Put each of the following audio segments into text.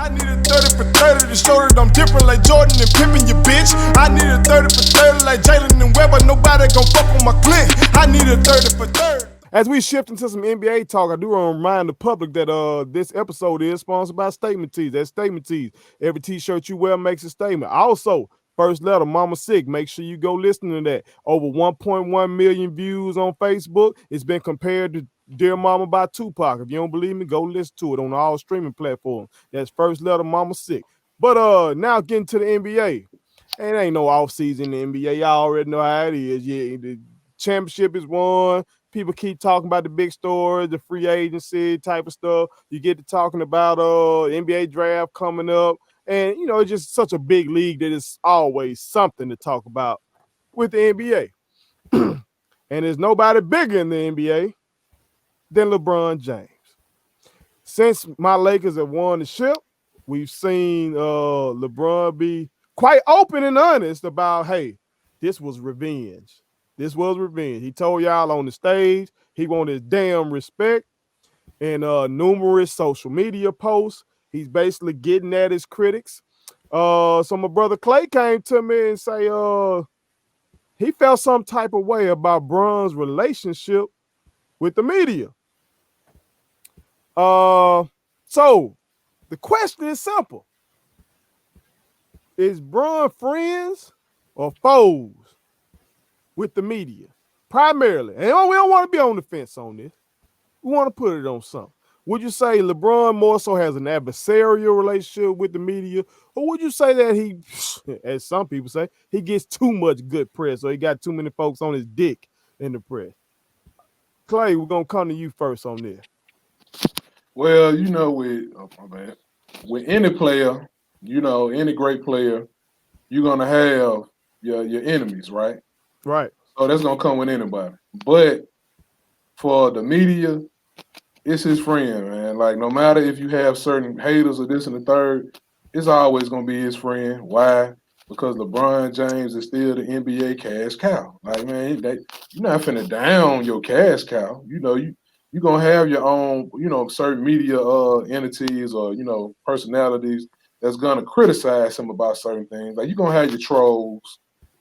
I need a 30 for 30 to show that I'm different like Jordan and Pippen, you bitch. I need a 30 for 30 like Jalen and Webber. Nobody gon' fuck on my clique. I need a 30 for 30. As we shift into some NBA talk, I do want to remind the public that this episode is sponsored by Statement Tees. That's Statement Tees. Every t-shirt you wear makes a statement. Also, First Letter, Mama Sick. Make sure you go listen to that. Over 1.1 million views on Facebook. It's been compared to Dear Mama by Tupac. If you don't believe me, go listen to it on all streaming platforms. That's First Letter, Mama Sick. But now getting to the NBA. And it ain't no offseason in the NBA. Y'all already know how it is. Yeah, the championship is won. People keep talking about the big stories, the free agency type of stuff. You get to talking about NBA draft coming up. And, you know, it's just such a big league that it's always something to talk about with the NBA. And there's nobody bigger in the NBA than LeBron James. Since my Lakers have won the ship, we've seen LeBron be quite open and honest about, hey, this was revenge. This was revenge. He told y'all on the stage he wanted his damn respect in numerous social media posts. He's basically getting at his critics. So my brother Clay came to me and say he felt some type of way about Bron's relationship with the media. So the question is simple. Is Bron friends or foes with the media? Primarily. And we don't want to be on the fence on this. We want to put it on something. Would you say LeBron more so has an adversarial relationship with the media? Or would you say that he, as some people say, he gets too much good press or he got too many folks on his dick in the press? Clay, we're going to come to you first on this. Well, you know, with any player, you know, any great player, you're going to have your enemies, right? Right. So that's going to come with anybody. But for the media, it's his friend, man. Like, no matter if you have certain haters or this and the third, it's always going to be his friend. Why? Because LeBron James is still the NBA cash cow. Like, man, you're not finna down your cash cow. You know, you're going to have your own, you know, certain media entities or, you know, personalities that's going to criticize him about certain things. Like, you're going to have your trolls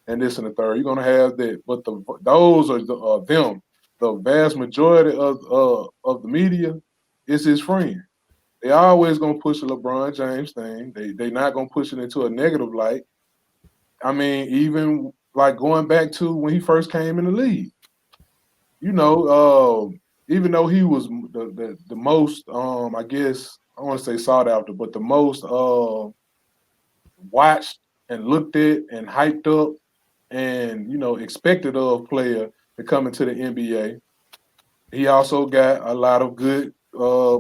and this and the third. You're going to have that. But those are them. The vast majority of the media is his friend. They always gonna push the LeBron James thing. They not gonna push it into a negative light. I mean, even like going back to when he first came in the league, you know, even though he was the most, I guess I want to say sought after, but the most watched and looked at and hyped up and, you know, expected of player to come into the NBA. He also got a lot of good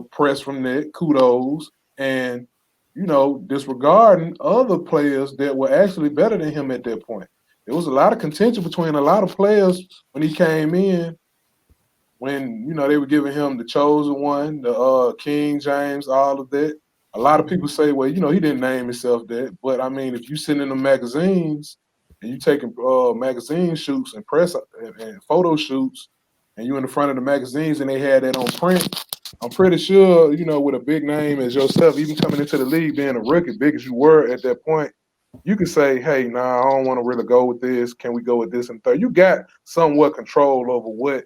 press from that, kudos, and, you know, disregarding other players that were actually better than him at that point. There was a lot of contention between a lot of players when he came in, when, you know, they were giving him the chosen one, the King James, all of that. A lot of people say, well, you know, he didn't name himself that. But, I mean, if you send in the magazines and you taking magazine shoots and press and photo shoots, and you in the front of the magazines and they had that on print, I'm pretty sure, you know, with a big name as yourself, even coming into the league, being a rookie, big as you were at that point, you could say, hey, nah, I don't want to really go with this. Can we go with this and third? You got somewhat control over what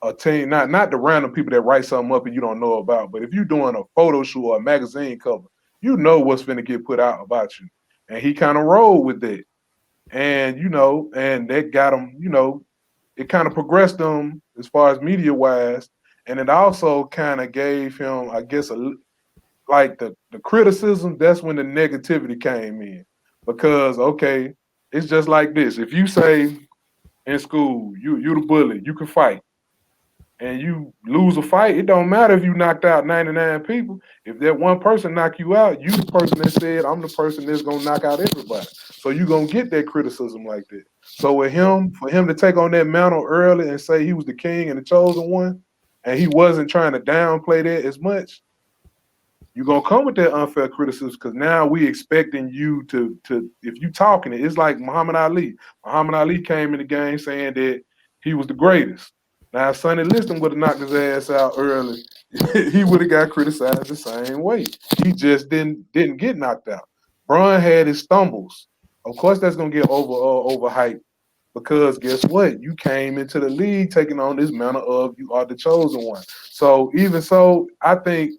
a team, not the random people that write something up and you don't know about, but if you're doing a photo shoot or a magazine cover, you know what's going to get put out about you. And he kind of rolled with that. And, you know, and that got him, you know, it kind of progressed him as far as media-wise. And it also kind of gave him, I guess, like the criticism, that's when the negativity came in. Because, okay, it's just like this. If you say in school, you the bully, you can fight, and you lose a fight, it don't matter if you knocked out 99 people. If that one person knock you out, you the person that said, I'm the person that's going to knock out everybody. So you're going to get that criticism like that. So with him, for him to take on that mantle early and say he was the king and the chosen one, and he wasn't trying to downplay that as much, you're going to come with that unfair criticism because now we expecting you to if you talking it, it's like Muhammad Ali. Muhammad Ali came in the game saying that he was the greatest. Now, Sonny Liston would have knocked his ass out early he would have got criticized the same way. He just didn't get knocked out. Bron had his stumbles. Of course, that's gonna get overhyped because guess what? You came into the league taking on this manner of you are the chosen one. So even so, I think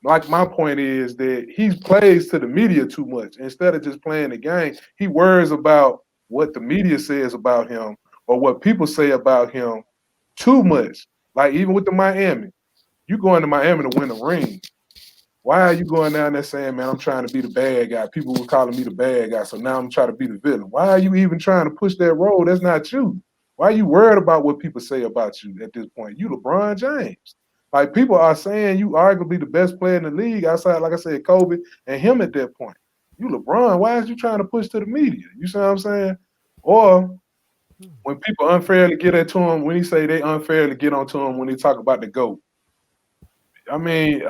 like my point is that he plays to the media too much instead of just playing the game. He worries about what the media says about him or what people say about him too much. Like even with the Miami, you going to Miami to win a ring. Why are you going down there saying, man, I'm trying to be the bad guy? People were calling me the bad guy, so now I'm trying to be the villain. Why are you even trying to push that role? That's not you. Why are you worried about what people say about you at this point? You LeBron James. Like people are saying you arguably the best player in the league outside, like I said, Kobe and him at that point. You LeBron, why is you trying to push to the media? You see what I'm saying? Or when people unfairly get into him, when he say they unfairly get onto him when they talk about the GOAT. I mean,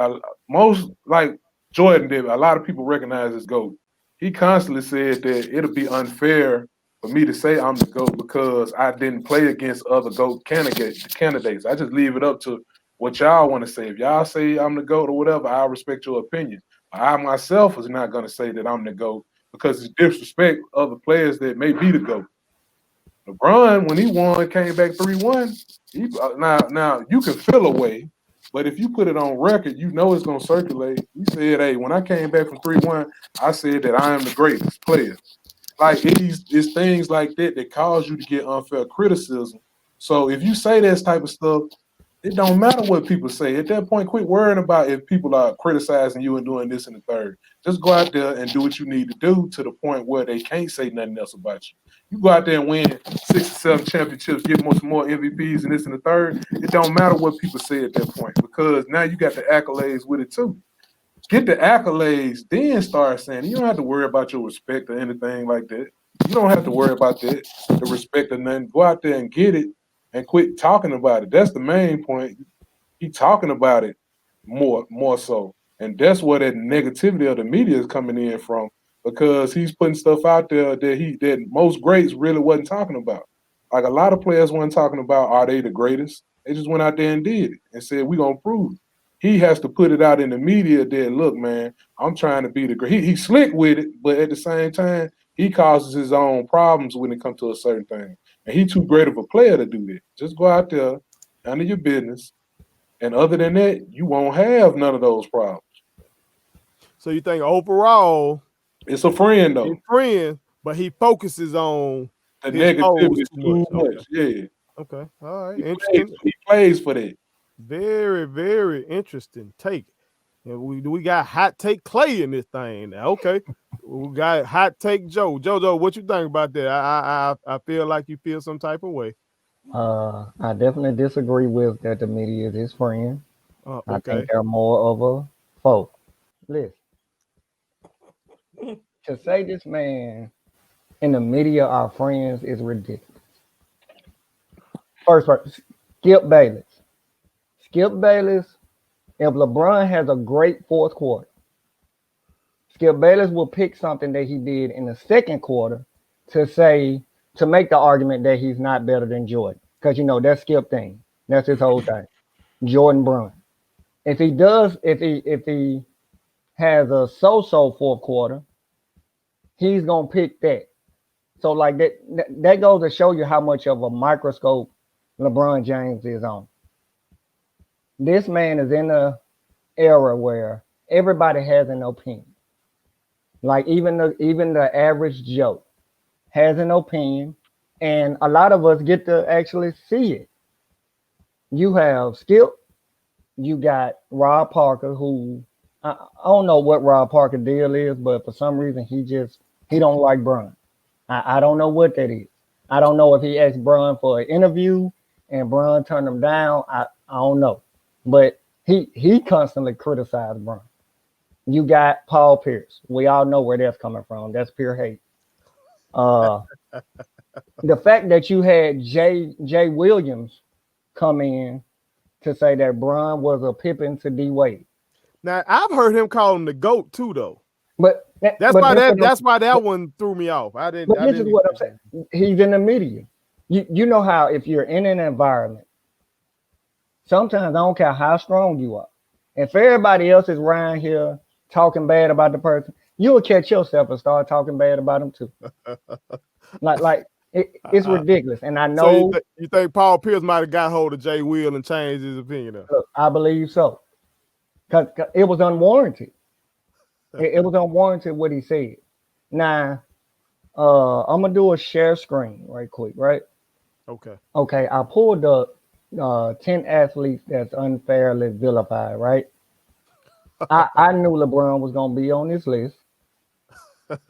most like Jordan did. A lot of people recognize his GOAT. He constantly said that it'll be unfair for me to say I'm the GOAT because I didn't play against other GOAT candidates. I just leave it up to what y'all want to say. If y'all say I'm the GOAT or whatever, I'll respect your opinion. I myself is not going to say that I'm the GOAT because it's disrespect other players that may be the GOAT. LeBron, when he won, came back 3-1. Now you can feel a way, but if you put it on record, you know it's gonna circulate. You said, "Hey, when I came back from 3-1, I said that I am the greatest player." Like it's things like that that cause you to get unfair criticism. So if you say this type of stuff, it don't matter what people say. At that point, quit worrying about if people are criticizing you and doing this and the third. Just go out there and do what you need to do to the point where they can't say nothing else about you. You go out there and win 6 or 7 championships, get more MVPs and this and the third. It don't matter what people say at that point because now you got the accolades with it too. Get the accolades, then start saying you don't have to worry about your respect or anything like that. You don't have to worry about that, the respect or nothing. Go out there and get it and quit talking about it. That's the main point. He talking about it more so. And that's where that negativity of the media is coming in from because he's putting stuff out there that most greats really wasn't talking about. Like a lot of players weren't talking about are they the greatest? They just went out there and did it and said, we're gonna prove it. He has to put it out in the media that look, man, I'm trying to be the great. He's slick with it, but at the same time, he causes his own problems when it comes to a certain thing. And he's too great of a player to do that. Just go out there, handle your business. And other than that, you won't have none of those problems. So you think overall, it's a friend though. It's friend, but he focuses on the negativity too much. Okay. Yeah. Okay. All right. Interesting. He plays for that. Very, very interesting take. And we got hot take Clay in this thing now. Okay. We got hot take Joe. Jojo, what you think about that? I feel like you feel some type of way. I definitely disagree with that the media is his friend. Okay. I think they're more of a foe. Listen. To say this man and the media are friends is ridiculous. First, Skip Bayless. Skip Bayless, if LeBron has a great fourth quarter, Skip Bayless will pick something that he did in the second quarter to make the argument that he's not better than Jordan. Because, that's Skip thing. That's his whole thing. Jordan Brun. If he has a so-so fourth quarter, he's going to pick that. So, like, that goes to show you how much of a microscope LeBron James is on. This man is in an era where everybody has an opinion. Like even the average Joe has an opinion, and a lot of us get to actually see it. You have Skip, you got Rob Parker, who I don't know what Rob Parker deal is, but for some reason he don't like Bron. I don't know what that is. I don't know if he asked Bron for an interview and Bron turned him down. I don't know. But he constantly criticized Bron. You got Paul Pierce. We all know where that's coming from. That's pure hate. The fact that you had Jay Williams come in to say that Bron was a Pippen to D Wade. Now I've heard him call him the GOAT too, though. But that's why that one threw me off. This is what I'm saying. He's in the media. You know how if you're in an environment, Sometimes I don't care how strong you are. If everybody else is around here talking bad about the person, you will catch yourself and start talking bad about them too. It's ridiculous. And I know. So you think Paul Pierce might have got hold of Jay Will and changed his opinion? Look, I believe so. Because it was unwarranted. It was unwarranted what he said. Now, I'm going to do a share screen right quick, right? Okay, I pulled up 10 athletes that's unfairly vilified, right? I knew LeBron was going to be on this list.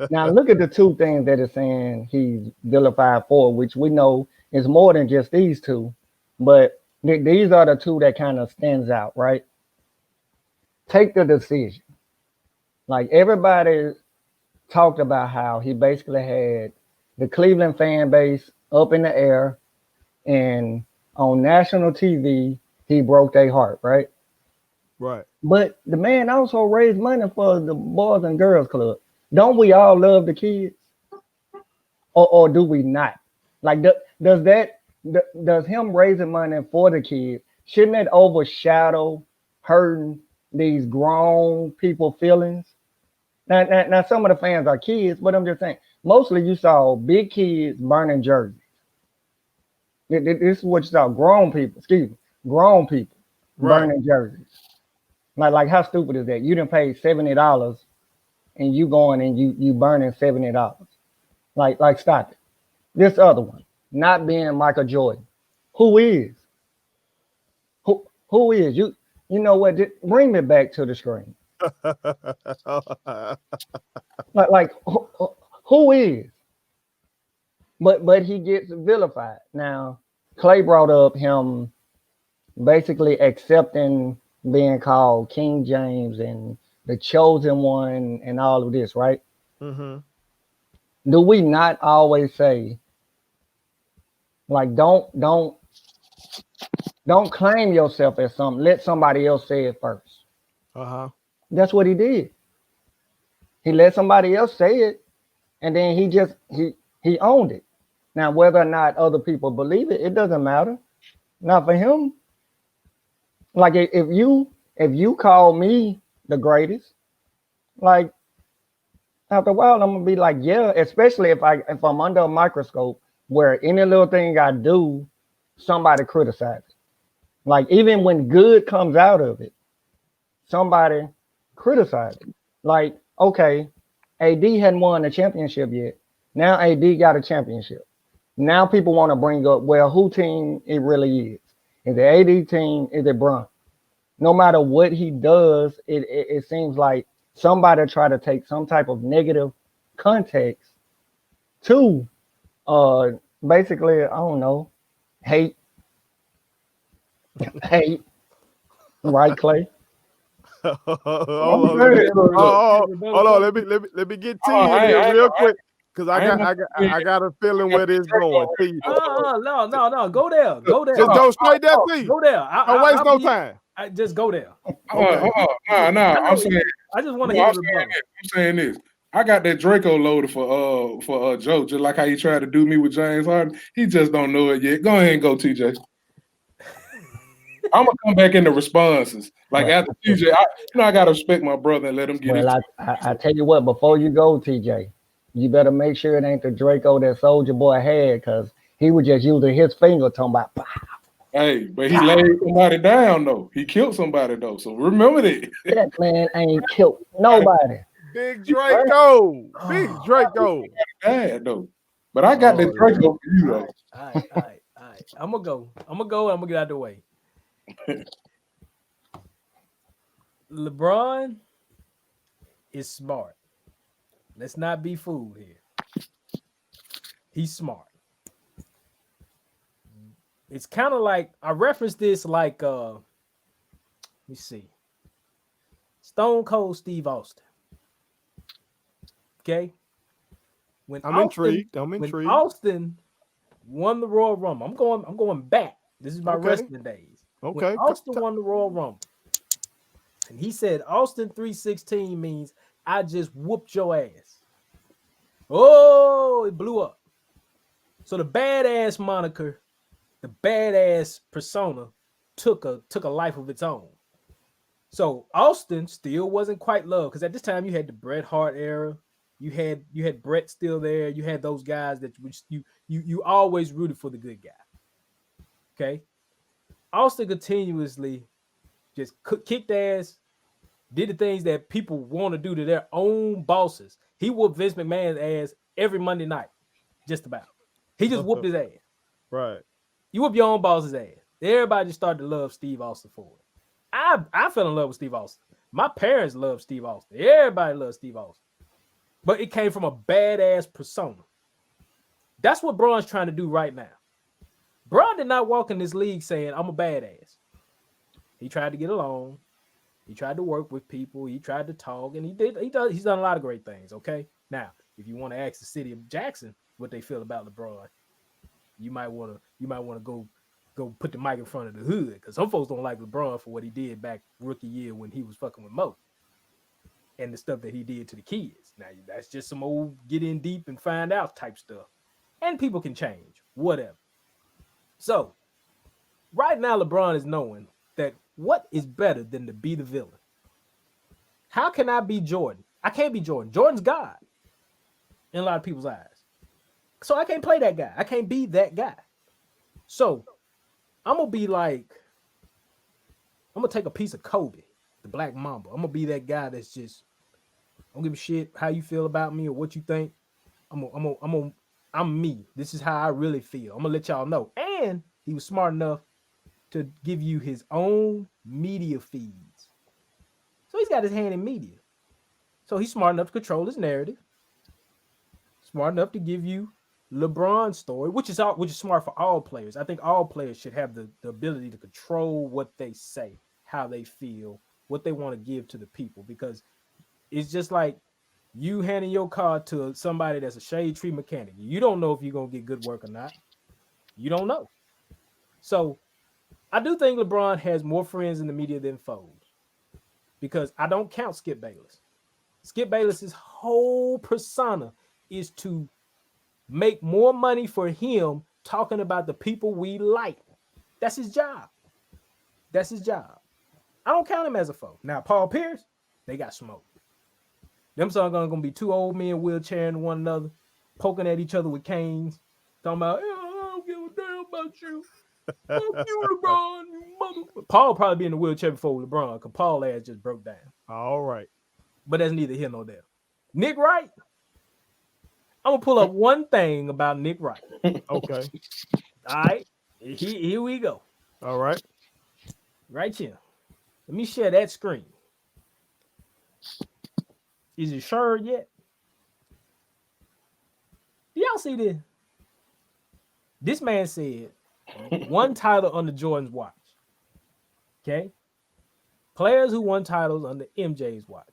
Now, look at the two things that it's saying he's vilified for, which we know is more than just these two. But these are the two that kind of stands out, right? Take the decision. Like everybody talked about how he basically had the Cleveland fan base up in the air, and on national TV, he broke their heart, right? Right. But the man also raised money for the Boys and Girls Club. Don't we all love the kids? Or do we not? Like, does him raising money for the kids, shouldn't that overshadow hurting these grown people feelings? Now, some of the fans are kids, but I'm just saying, mostly you saw big kids burning jerseys. This is what you saw, grown people burning jerseys. Like how stupid is that? You done paid $70 and you going and you burning $70. Like stop it. This other one, not being Michael Jordan. Who is? Who is? You know what? Bring me back to the screen. like who is? But he gets vilified. Now, Clay brought up him basically accepting being called King James and the chosen one and all of this, right? Mm-hmm. Do we not always say, like, don't claim yourself as something. Let somebody else say it first. That's what he did. He let somebody else say it, and then he owned it. Now, whether or not other people believe it, it doesn't matter. Not for him. Like if you call me the greatest, like after a while I'm gonna be like, yeah, especially if I'm under a microscope where any little thing I do, somebody criticizes. Like even when good comes out of it, somebody criticizes it. Like, okay, AD hadn't won a championship yet. Now AD got a championship. Now people want to bring up, well, who team it really is. Is it AD team? Is it Bron? No matter what he does, it seems like somebody try to take some type of negative context to basically, I don't know, hate. Right, Clay? Hold on. Let me get to you here real quick. Because I got a feeling where this going. No. Go there. Just go straight there, please. Go there. Don't waste no time. Just go there. No. I'm saying. I just want to hear I'm saying this. I got that Draco loaded for Joe, just like how he tried to do me with James Harden. He just don't know it yet. Go ahead and go, TJ. I'm gonna come back in the responses. Like after TJ, I gotta respect my brother and let him get it. Well, I tell you what, before you go, TJ, you better make sure it ain't the Draco that Soldier Boy had, because he was just using his finger talking about. Hey, but he laid somebody down though. He killed somebody though. So remember that. That man ain't killed nobody. Big Draco. Big Draco. Bad though. But I got the Draco for you though. All right. I'm gonna go. I'm gonna get out of the way. LeBron is smart. Let's not be fooled here. He's smart. It's kind of like I referenced this like let me see. Stone Cold Steve Austin. Okay. I'm intrigued. When Austin won the Royal Rumble, I'm going back. This is my wrestling days. Okay. When Austin won the Royal Rumble, and he said Austin 316 means I just whooped your ass. Oh, it blew up. So the badass moniker, the badass persona took a life of its own. So Austin still wasn't quite loved because at this time you had the Bret Hart era, you had Bret still there, you had those guys that you always rooted for the good guy. Okay, Austin continuously just kicked ass, did the things that people want to do to their own bosses. He whooped Vince McMahon's ass every Monday night, just about. He just whooped his ass. Right. You whoop your own boss's ass. Everybody just started to love Steve Austin for it. I fell in love with Steve Austin. My parents loved Steve Austin. Everybody loved Steve Austin. But it came from a badass persona. That's what Braun's trying to do right now. Braun did not walk in this league saying, I'm a badass. He tried to get along. He tried to work with people. He tried to talk, and he's done a lot of great things, okay? Now, if you want to ask the city of Jackson what they feel about LeBron, you might want to go put the mic in front of the hood, because some folks don't like LeBron for what he did back rookie year when he was fucking with Mo and the stuff that he did to the kids. Now, that's just some old get in deep and find out type stuff. And people can change, whatever. So, right now, LeBron is knowing that what is better than to be the villain? How can I be Jordan? I can't be Jordan. Jordan's God in a lot of people's eyes. So I can't play that guy. I can't be that guy. So I'm going to take a piece of Kobe, the Black Mamba. I'm going to be that guy that's just, I don't give a shit how you feel about me or what you think. I'm me. This is how I really feel. I'm going to let y'all know. And he was smart enough to give you his own media feeds. So he's got his hand in media. So he's smart enough to control his narrative. Smart enough to give you LeBron's story, which is smart for all players. I think all players should have the ability to control what they say, how they feel, what they want to give to the people, because it's just like you handing your car to somebody that's a shade tree mechanic. You don't know if you're going to get good work or not. You don't know. So I do think LeBron has more friends in the media than foes, because I don't count Skip Bayless. Skip Bayless's whole persona is to make more money for him talking about the people we like. That's his job. That's his job. I don't count him as a foe. Now, Paul Pierce, they got smoked. Them sons are going to be two old men wheelchairing one another, poking at each other with canes, talking about, I don't give a damn about you. Fuck you, LeBron, you mother. Paul probably be in the wheelchair before LeBron, because Paul ass just broke down. All right. But that's neither here nor there. Nick Wright. I'm going to pull up one thing about Nick Wright. Okay. All right. Here we go. All right. Right here. Let me share that screen. Is it sure yet? Do y'all see this? This man said one title under Jordan's watch. Okay? Players who won titles under MJ's watch.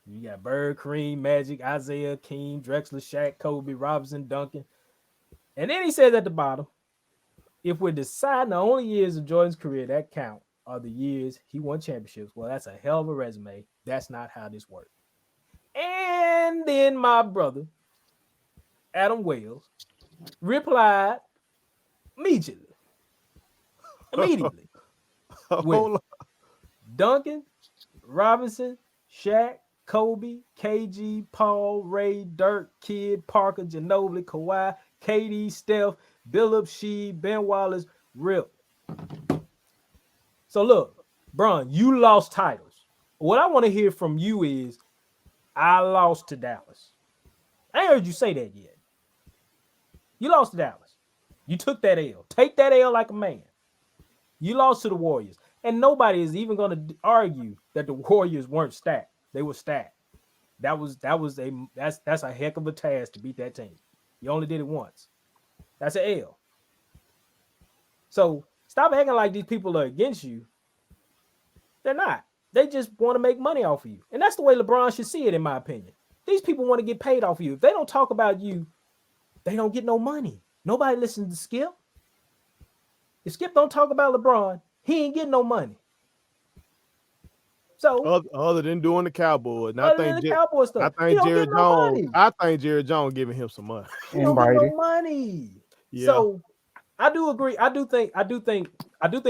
You got Bird, Kareem, Magic, Isaiah, Keem, Drexler, Shaq, Kobe, Robinson, Duncan. And then he says at the bottom, if we're deciding the only years of Jordan's career that count are the years he won championships, well, that's a hell of a resume. That's not how this works. And then my brother, Adam Wales, replied immediately with Duncan, Robinson, Shaq, Kobe, KG, Paul, Ray, Dirk, Kidd, Parker, Ginobili, Kawhi, KD, Steph, Billups, Sheed, Ben Wallace, Rip. So look, Bron, you lost titles. What I want to hear from you is, I lost to Dallas. I ain't heard you say that yet. You lost to Dallas. You took that L. Take that L like a man. You lost to the Warriors. And nobody is even going to argue that the Warriors weren't stacked. They were stacked. That's a heck of a task to beat that team. You only did it once. That's an L. So stop acting like these people are against you. They're not. They just want to make money off of you. And that's the way LeBron should see it, in my opinion. These people want to get paid off of you. If they don't talk about you, they don't get no money. Nobody listens to Skip. If Skip don't talk about LeBron, he ain't getting no money. So other than doing the Cowboys, I think Jerry Jones giving him some money. He don't get no money. Yeah. So I do agree. I do think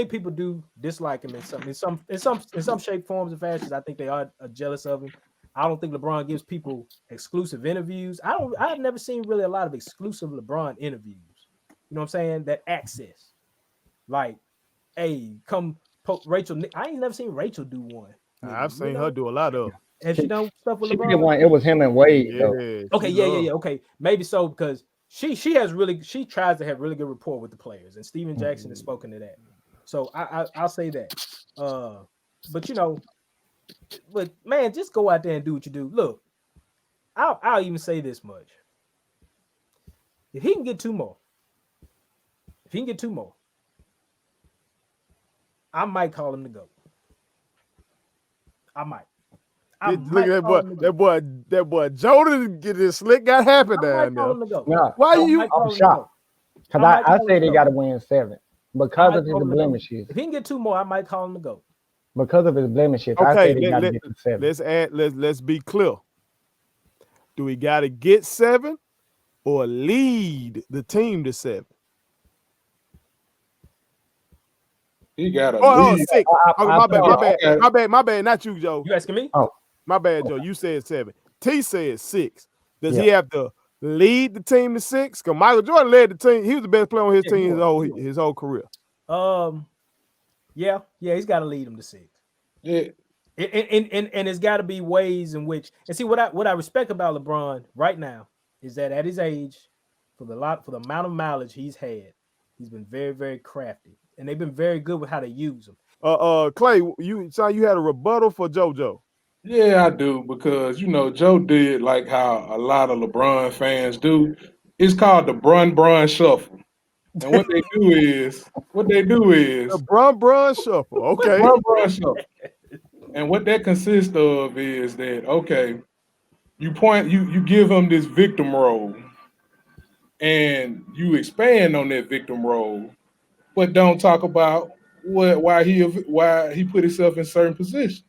people do dislike him in some shape, forms, and fashions. I think they are jealous of him. I don't think LeBron gives people exclusive interviews. I've never seen really a lot of exclusive LeBron interviews. You know what I'm saying? That access. Like, hey, come Rachel. I ain't never seen Rachel do one. I've seen her do a lot of. Has she done stuff with She did LeBron? one. It was him and Wade. Yeah. Though. Okay, yeah. Okay, maybe so because she tries to have really good rapport with the players, and Steven Jackson has spoken to that. So I'll say that. But but man, just go out there and do what you do. Look, I'll even say this much: if he can get two more, I might call him to go. I might. Look at that boy Jordan get this slick got happen down there. No, Why you? I'm shocked because I say they got to win 7 because of his blemishes. If he can get 2 more, I might call him to go. Because of his blemishes, I Okay, say they got to get to 7. Let's be clear. Do we got to get 7 or lead the team to 7? He got a lead. 6. My bad. Not you, Joe. You asking me? Oh, my bad, Joe. You said 7. T said 6. Does he have to lead the team to 6? Because Michael Jordan led the team. He was the best player on his team his whole career. Yeah, he's got to lead them to 6. Yeah. And it's got to be ways in which, and see what I respect about LeBron right now is that at his age, for the amount of mileage he's had, he's been very, very crafty, and they've been very good with how to use him. Clay, you had a rebuttal for JoJo. Yeah, I do, because Joe did like how a lot of LeBron fans do. It's called the Brun Shuffle. And what they do is the Brun Shuffle. Okay. Brun Shuffle. And what that consists of is that, okay, you give him this victim role and you expand on that victim role, but don't talk about why he put himself in certain positions.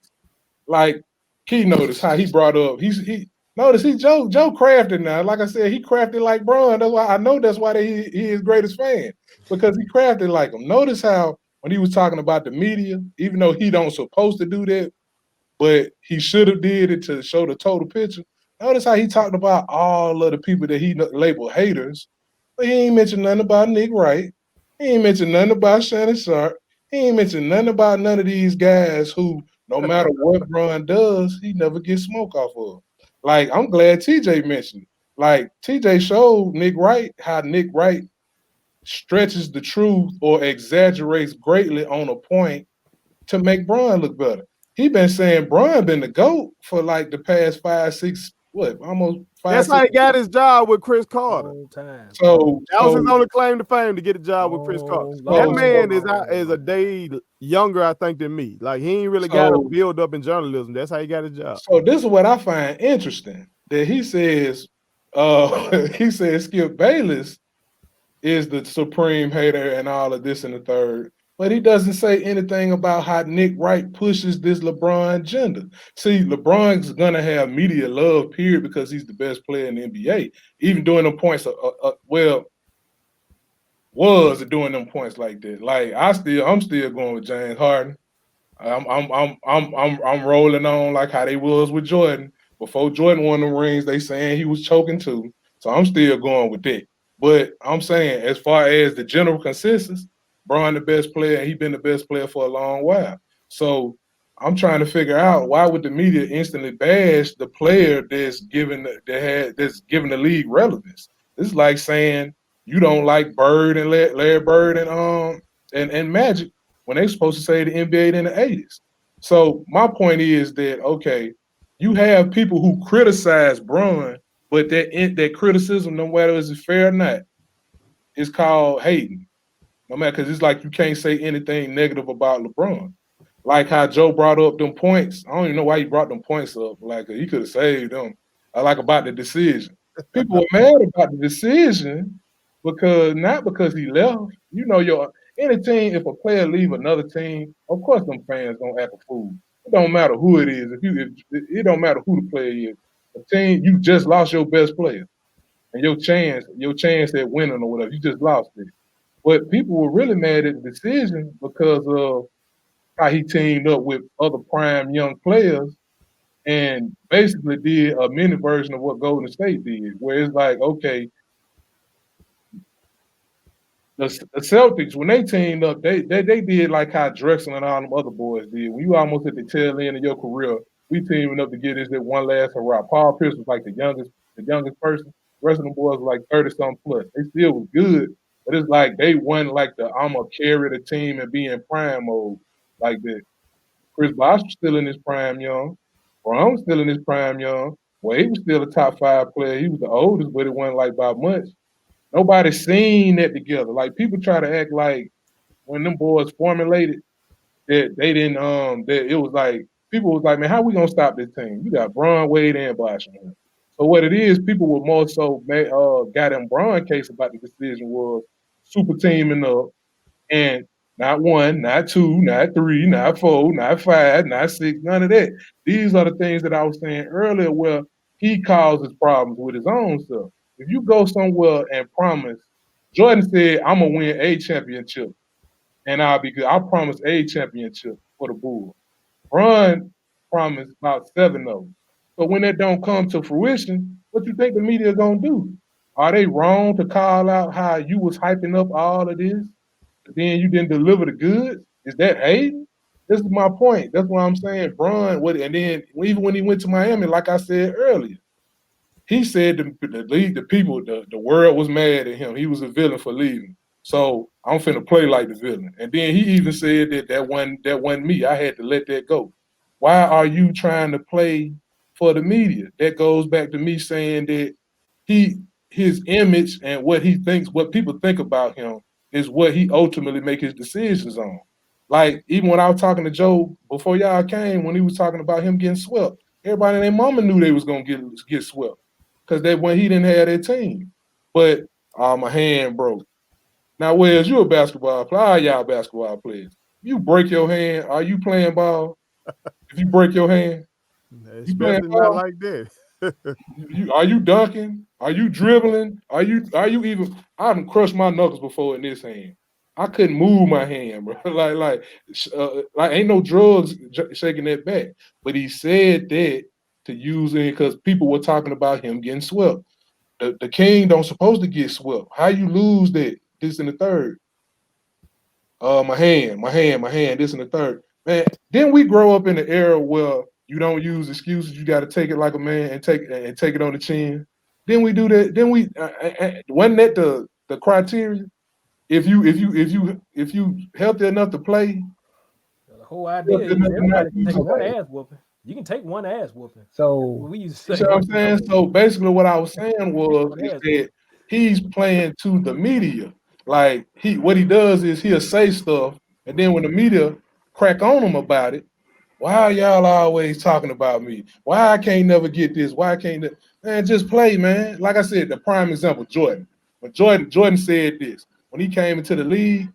Like, Key noticed how he brought up Joe crafted now. Like I said, he crafted like Bron. That's why he his greatest fan, because he crafted like him. Notice how when he was talking about the media, even though he don't supposed to do that, but he should have did it to show the total picture. Notice how he talked about all of the people that he labeled haters, but he ain't mentioned nothing about Nick Wright. He ain't mentioned nothing about Shannon Sharpe. He ain't mentioned nothing about none of these guys who, no matter what Bron does, he never gets smoke off of. Like, I'm glad TJ mentioned it. Like, TJ showed Nick Wright how Nick Wright stretches the truth or exaggerates greatly on a point to make Bron look better. He been saying Bron been the GOAT for like the past 5, 6, almost 5. That's how he got his job with Chris Carter. So that was his only claim to fame, to get a job with Chris Carter. That man is a day younger, I think, than me. Like, he ain't really got a build up in journalism. That's how he got his job. So this is what I find interesting, that he says Skip Bayless is the supreme hater and all of this and the third. But he doesn't say anything about how Nick Wright pushes this LeBron agenda. See, LeBron's going to have media love, period, because he's the best player in the NBA. Even doing them points, was doing them points like that. Like, I'm still going with James Harden. I'm rolling on like how they was with Jordan. Before Jordan won the rings, they saying he was choking too. So I'm still going with that. But I'm saying, as far as the general consensus, Bron the best player, he been the best player for a long while. So I'm trying to figure out, why would the media instantly bash the player that's giving the league relevance? This is like saying you don't like Bird and Larry Bird and Magic when they're supposed to say the NBA in the 80s. So my point is that, okay, you have people who criticize Bron, but that criticism, no matter if it's fair or not, is called hating. No matter, because it's like you can't say anything negative about LeBron. Like how Joe brought up them points. I don't even know why he brought them points up. Like, he could have saved them. I like about the decision. People were mad about the decision not because he left. Any team, if a player leave another team, of course them fans gonna act a fool. It don't matter who it is. It don't matter who the player is. A team, you just lost your best player, and your chance at winning or whatever, you just lost it. But people were really mad at the decision because of how he teamed up with other prime young players and basically did a mini version of what Golden State did, where it's like, okay, the Celtics, when they teamed up, they did like how Drexler and all them other boys did. When you almost at the tail end of your career, we teaming up to get this that one last hurrah. Paul Pierce was like the youngest person. The rest of them boys were like 30-something plus. They still was good, but it's like they won like the I'm gonna carry the team and be in prime mode like that. Chris Bosh was still in his prime young. Brown was still in his prime young. Wade was still a top 5 player. He was the oldest, but it wasn't like by much. Nobody seen that together. Like people try to act like when them boys formulated that they didn't that it was like people was like, man, how we gonna stop this team? You got Braun, Wade, and Bosh. So what it is, people were more so got in Braun case about the decision was super teaming up and not 1, not 2, not 3, not 4, not 5, not 6, none of that. These are the things that I was saying earlier where he causes problems with his own self. If you go somewhere and promise, Jordan said, I'm going to win a championship and I'll be good. I promise a championship for the Bulls. Bron promised about 7 of them. So when that don't come to fruition, what you think the media going to do? Are they wrong to call out how you was hyping up all of this? Then you didn't deliver the goods? Is that hating? This is my point. That's why I'm saying Bron. And then even when he went to Miami, like I said earlier, he said the league, the people, the world was mad at him. He was a villain for leaving. So I'm finna play like the villain. And then he even said that wasn't me. I had to let that go. Why are you trying to play for the media? That goes back to me saying that his image and what he thinks, what people think about him is what he ultimately make his decisions on. Like, even when I was talking to Joe before y'all came, when he was talking about him getting swept, everybody and their mama knew they was going to get swept because when he didn't have their team. But my hand broke. Now, Wes, you a basketball player. All y'all basketball players. You break your hand, are you playing ball? If you break your hand, especially not like that. Are you dunking? Are you dribbling? Are you even? I done crushed my knuckles before in this hand. I couldn't move my hand, bro. like ain't no drugs shaking that back. But he said that to use it because people were talking about him getting swept. The king don't supposed to get swept. How you lose that? This in the third. My hand. This in the third. Man, didn't we grow up in the era where you don't use excuses? You got to take it like a man and take it on the chin. Didn't we do that? Then we wasn't that the criteria? If you healthy enough to play, the whole idea is everybody can take one ass whooping. You can take one ass whooping. So we used to say, you know what I'm saying? So basically, what I was saying was that he's playing to the media. Like what he does is he'll say stuff, and then when the media crack on him about it, why are y'all always talking about me? Why I can't never get this? Why I can't? Man, just play, man. Like I said, the prime example, Jordan. When Jordan said this when he came into the league,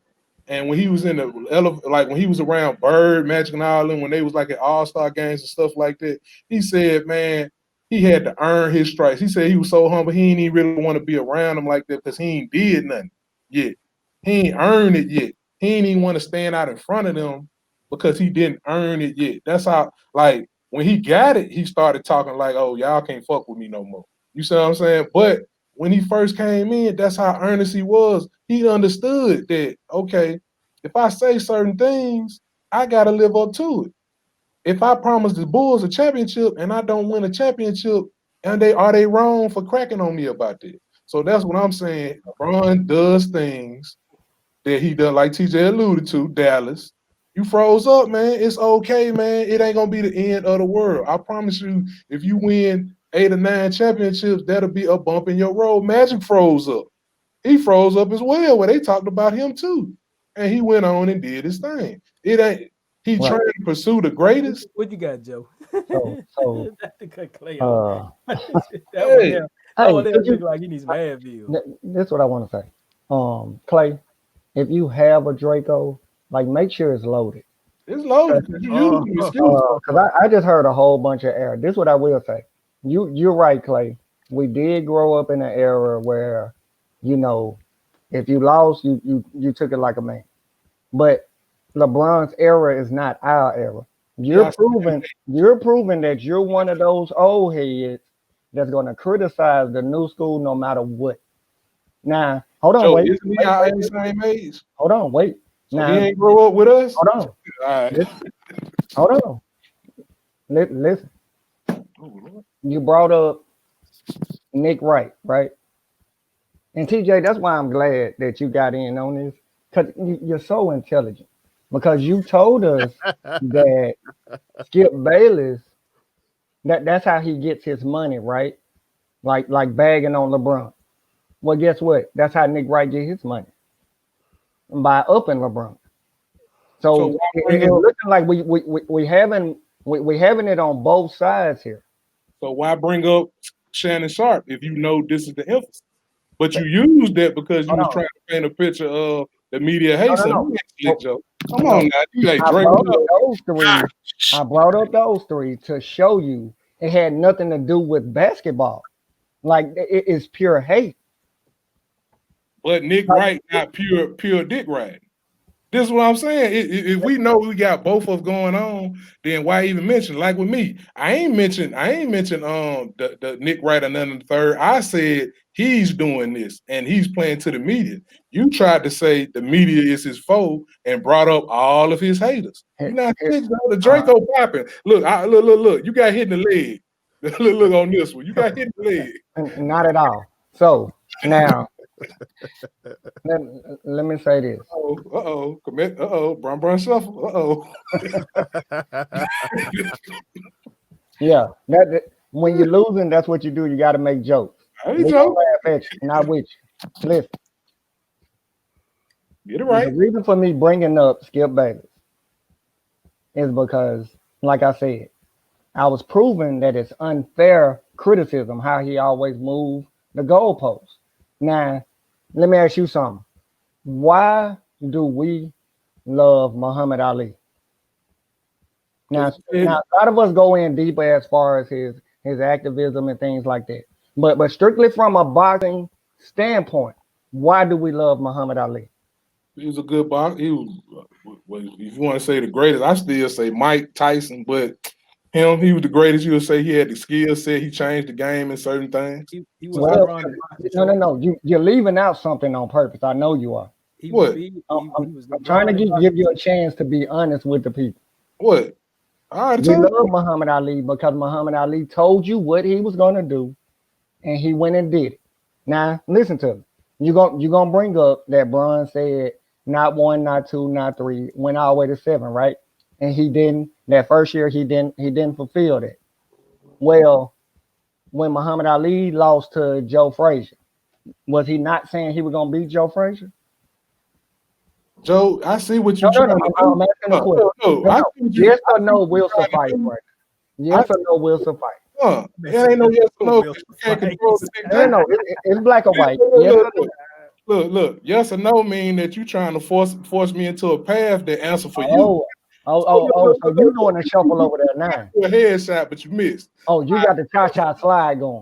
and when he was in when he was around Bird, Magic, and all them, when they was like at All-Star games and stuff like that, he said, man, he had to earn his stripes. He said he was so humble, he didn't even really want to be around him like that because he ain't did nothing yet. He ain't earned it yet. He ain't even want to stand out in front of them because he didn't earn it yet. That's how, like, when he got it, he started talking like, oh, y'all can't fuck with me no more. You see what I'm saying? But when he first came in, that's how earnest he was. He understood that, okay, if I say certain things, I got to live up to it. If I promise the Bulls a championship and I don't win a championship, and are they wrong for cracking on me about that? So that's what I'm saying. LeBron does things that he done, like TJ alluded to, Dallas. You froze up, man. It's okay, man. It ain't going to be the end of the world. I promise you, if you win 8 or 9 championships, that'll be a bump in your road. Magic froze up. He froze up as well, where they talked about him too. And he went on and did his thing. He trying to pursue the greatest. What you got, Joe? So Clay. Look like he needs Madville. That's what I want to say. Clay, if you have a Draco, like make sure it's loaded. It's loaded. Because I just heard a whole bunch of error. This is what I will say. You're right, Clay. We did grow up in an era where, If you lost, you took it like a man. But LeBron's era is not our era. You're proving that you're one of those old heads that's going to criticize the new school no matter what. Now, hold on, Joe, wait. isn't he our same age? Hold on, wait. So Now, he ain't grow up with us? hold on. All right. Hold on. Listen. Oh, Lord. You brought up Nick Wright, right? And TJ, that's why I'm glad that you got in on this, because you're so intelligent. Because you told us that Skip Bayless, that's how he gets his money, right? Like bagging on LeBron. Well, guess what? That's how Nick Wright get his money, by upping LeBron. So it's looking like we having it on both sides here. So why bring up Shannon Sharpe if you know this is the emphasis? But you used that because you was trying to paint a picture of the media hates him. Joe. Come on now. You ain't I brought up those three to show you it had nothing to do with basketball. Like it is pure hate. But Nick Wright not pure dick riding. This is what I'm saying. If we know we got both of going on, then why even mention? Like with me, I ain't mentioned the Nick Wright or none of the third. I said he's doing this and he's playing to the media. You tried to say the media is his foe and brought up all of his haters. You know, the Draco popping. Look. You got hit in the leg. look on this one. You got hit in the leg. Not at all. So now. Let me say this. Bron shuffle. Yeah, that when you're losing, that's what you do. You got to make jokes. They don't laugh at you, not with you. Listen, get it right. The reason for me bringing up Skip Bayless is because, like I said, I was proving that it's unfair criticism how he always moved the goalposts. Now, let me ask you something. Why do we love Muhammad Ali? Now, a lot of us go in deeper as far as his activism and things like that. But strictly from a boxing standpoint, why do we love Muhammad Ali? He was a good boxer. He was, if you want to say the greatest, I still say Mike Tyson, but he was the greatest. You would say he had the skill set. He changed the game in certain things. He was no. You're leaving out something on purpose. I know you are. I'm trying to give you a chance to be honest with the people. What? You love Muhammad Ali because Muhammad Ali told you what he was going to do, and he went and did it. Now, listen to me. You're gonna bring up that Bron said not 1, not 2, not 3, went all the way to 7, right? And he didn't. That first year, he didn't fulfill that. Well, when Muhammad Ali lost to Joe Frazier, was he not saying he was gonna beat Joe Frazier? Joe, I see what you're trying to do. I'm asking a question. Yes or no will suffice, right? Yes or no will suffice. There ain't no yes or no. No, it's black or white. Look. Yes or no mean that you trying to force me into a path that answer for you. So you doing a shuffle over there now? A headshot, but you missed. Oh, you got the cha-cha slide going.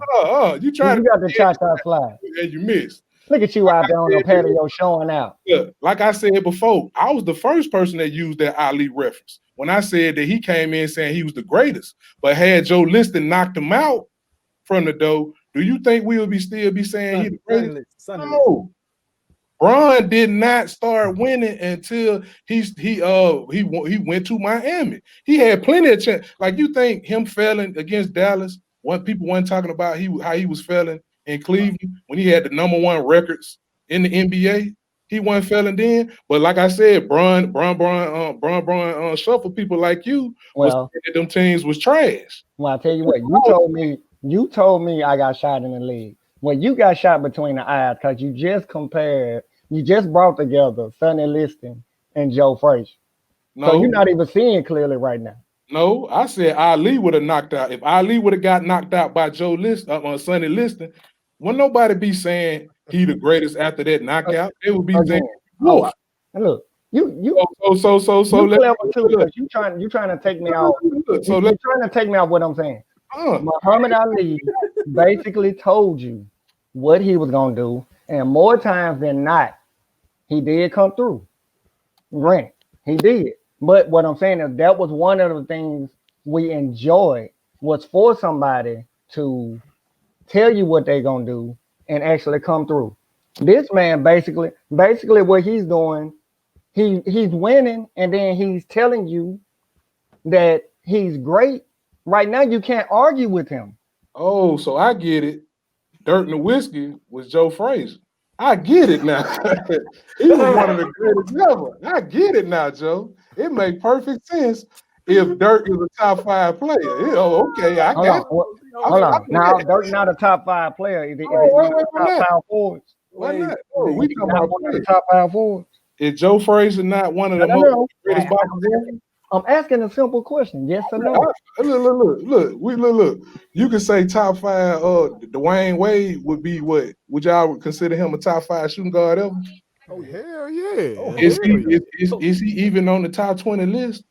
You got the cha-cha slide. And you missed. Look at you out there on the patio showing out. Yeah, like I said before, I was the first person that used that Ali reference when I said that he came in saying he was the greatest, but had Joe Liston knocked him out from the door, do you think we would still be saying he's the greatest? No. Bron did not start winning until he went to Miami. He had plenty of chance. Like, you think him failing against Dallas, what people weren't talking about how he was failing in Cleveland when he had the #1 records in the NBA. He wasn't failing then. But like I said, Bron shuffle people like you was saying them teams was trash. Well, I tell you what, you told me I got shot in the leg. Well, you got shot between the eyes because you just brought together Sonny Liston and Joe Frazier. No. So you're not even seeing clearly right now. No, I said Ali would have knocked out. If Ali would have got knocked out by Joe Liston on Sonny Liston, wouldn't nobody be saying he the greatest after that knockout? They would be saying, look, you clever too, because you trying to take me out. So you're trying to take me out what I'm saying. Muhammad Ali basically told you what he was gonna do, And more times than not, he did come through. Granted, he did. But what I'm saying is that was one of the things we enjoyed was for somebody to tell you what they're gonna do and actually come through. This man basically what he's doing, he's winning, and then he's telling you that he's great. Right now, you can't argue with him. Oh, so I get it. Dirt and the Whiskey was Joe Frazier. I get it now. He was one of the greatest ever. I get it now, Joe. It makes perfect sense if Dirk is a top 5 player. Oh, okay, I got it. Hold on. Now, Dirk's not a top 5 player. Is it top 5 forwards? Why not? Oh, we talking about one of the top 5 forwards. Is Joe Frazier not one of the most greatest boxers ever? I'm asking a simple question. Yes or no? Look. You can say top 5. Dwayne Wade would be what? Would y'all consider him a top 5 shooting guard ever? Oh hell yeah! Is he even on the top 20 list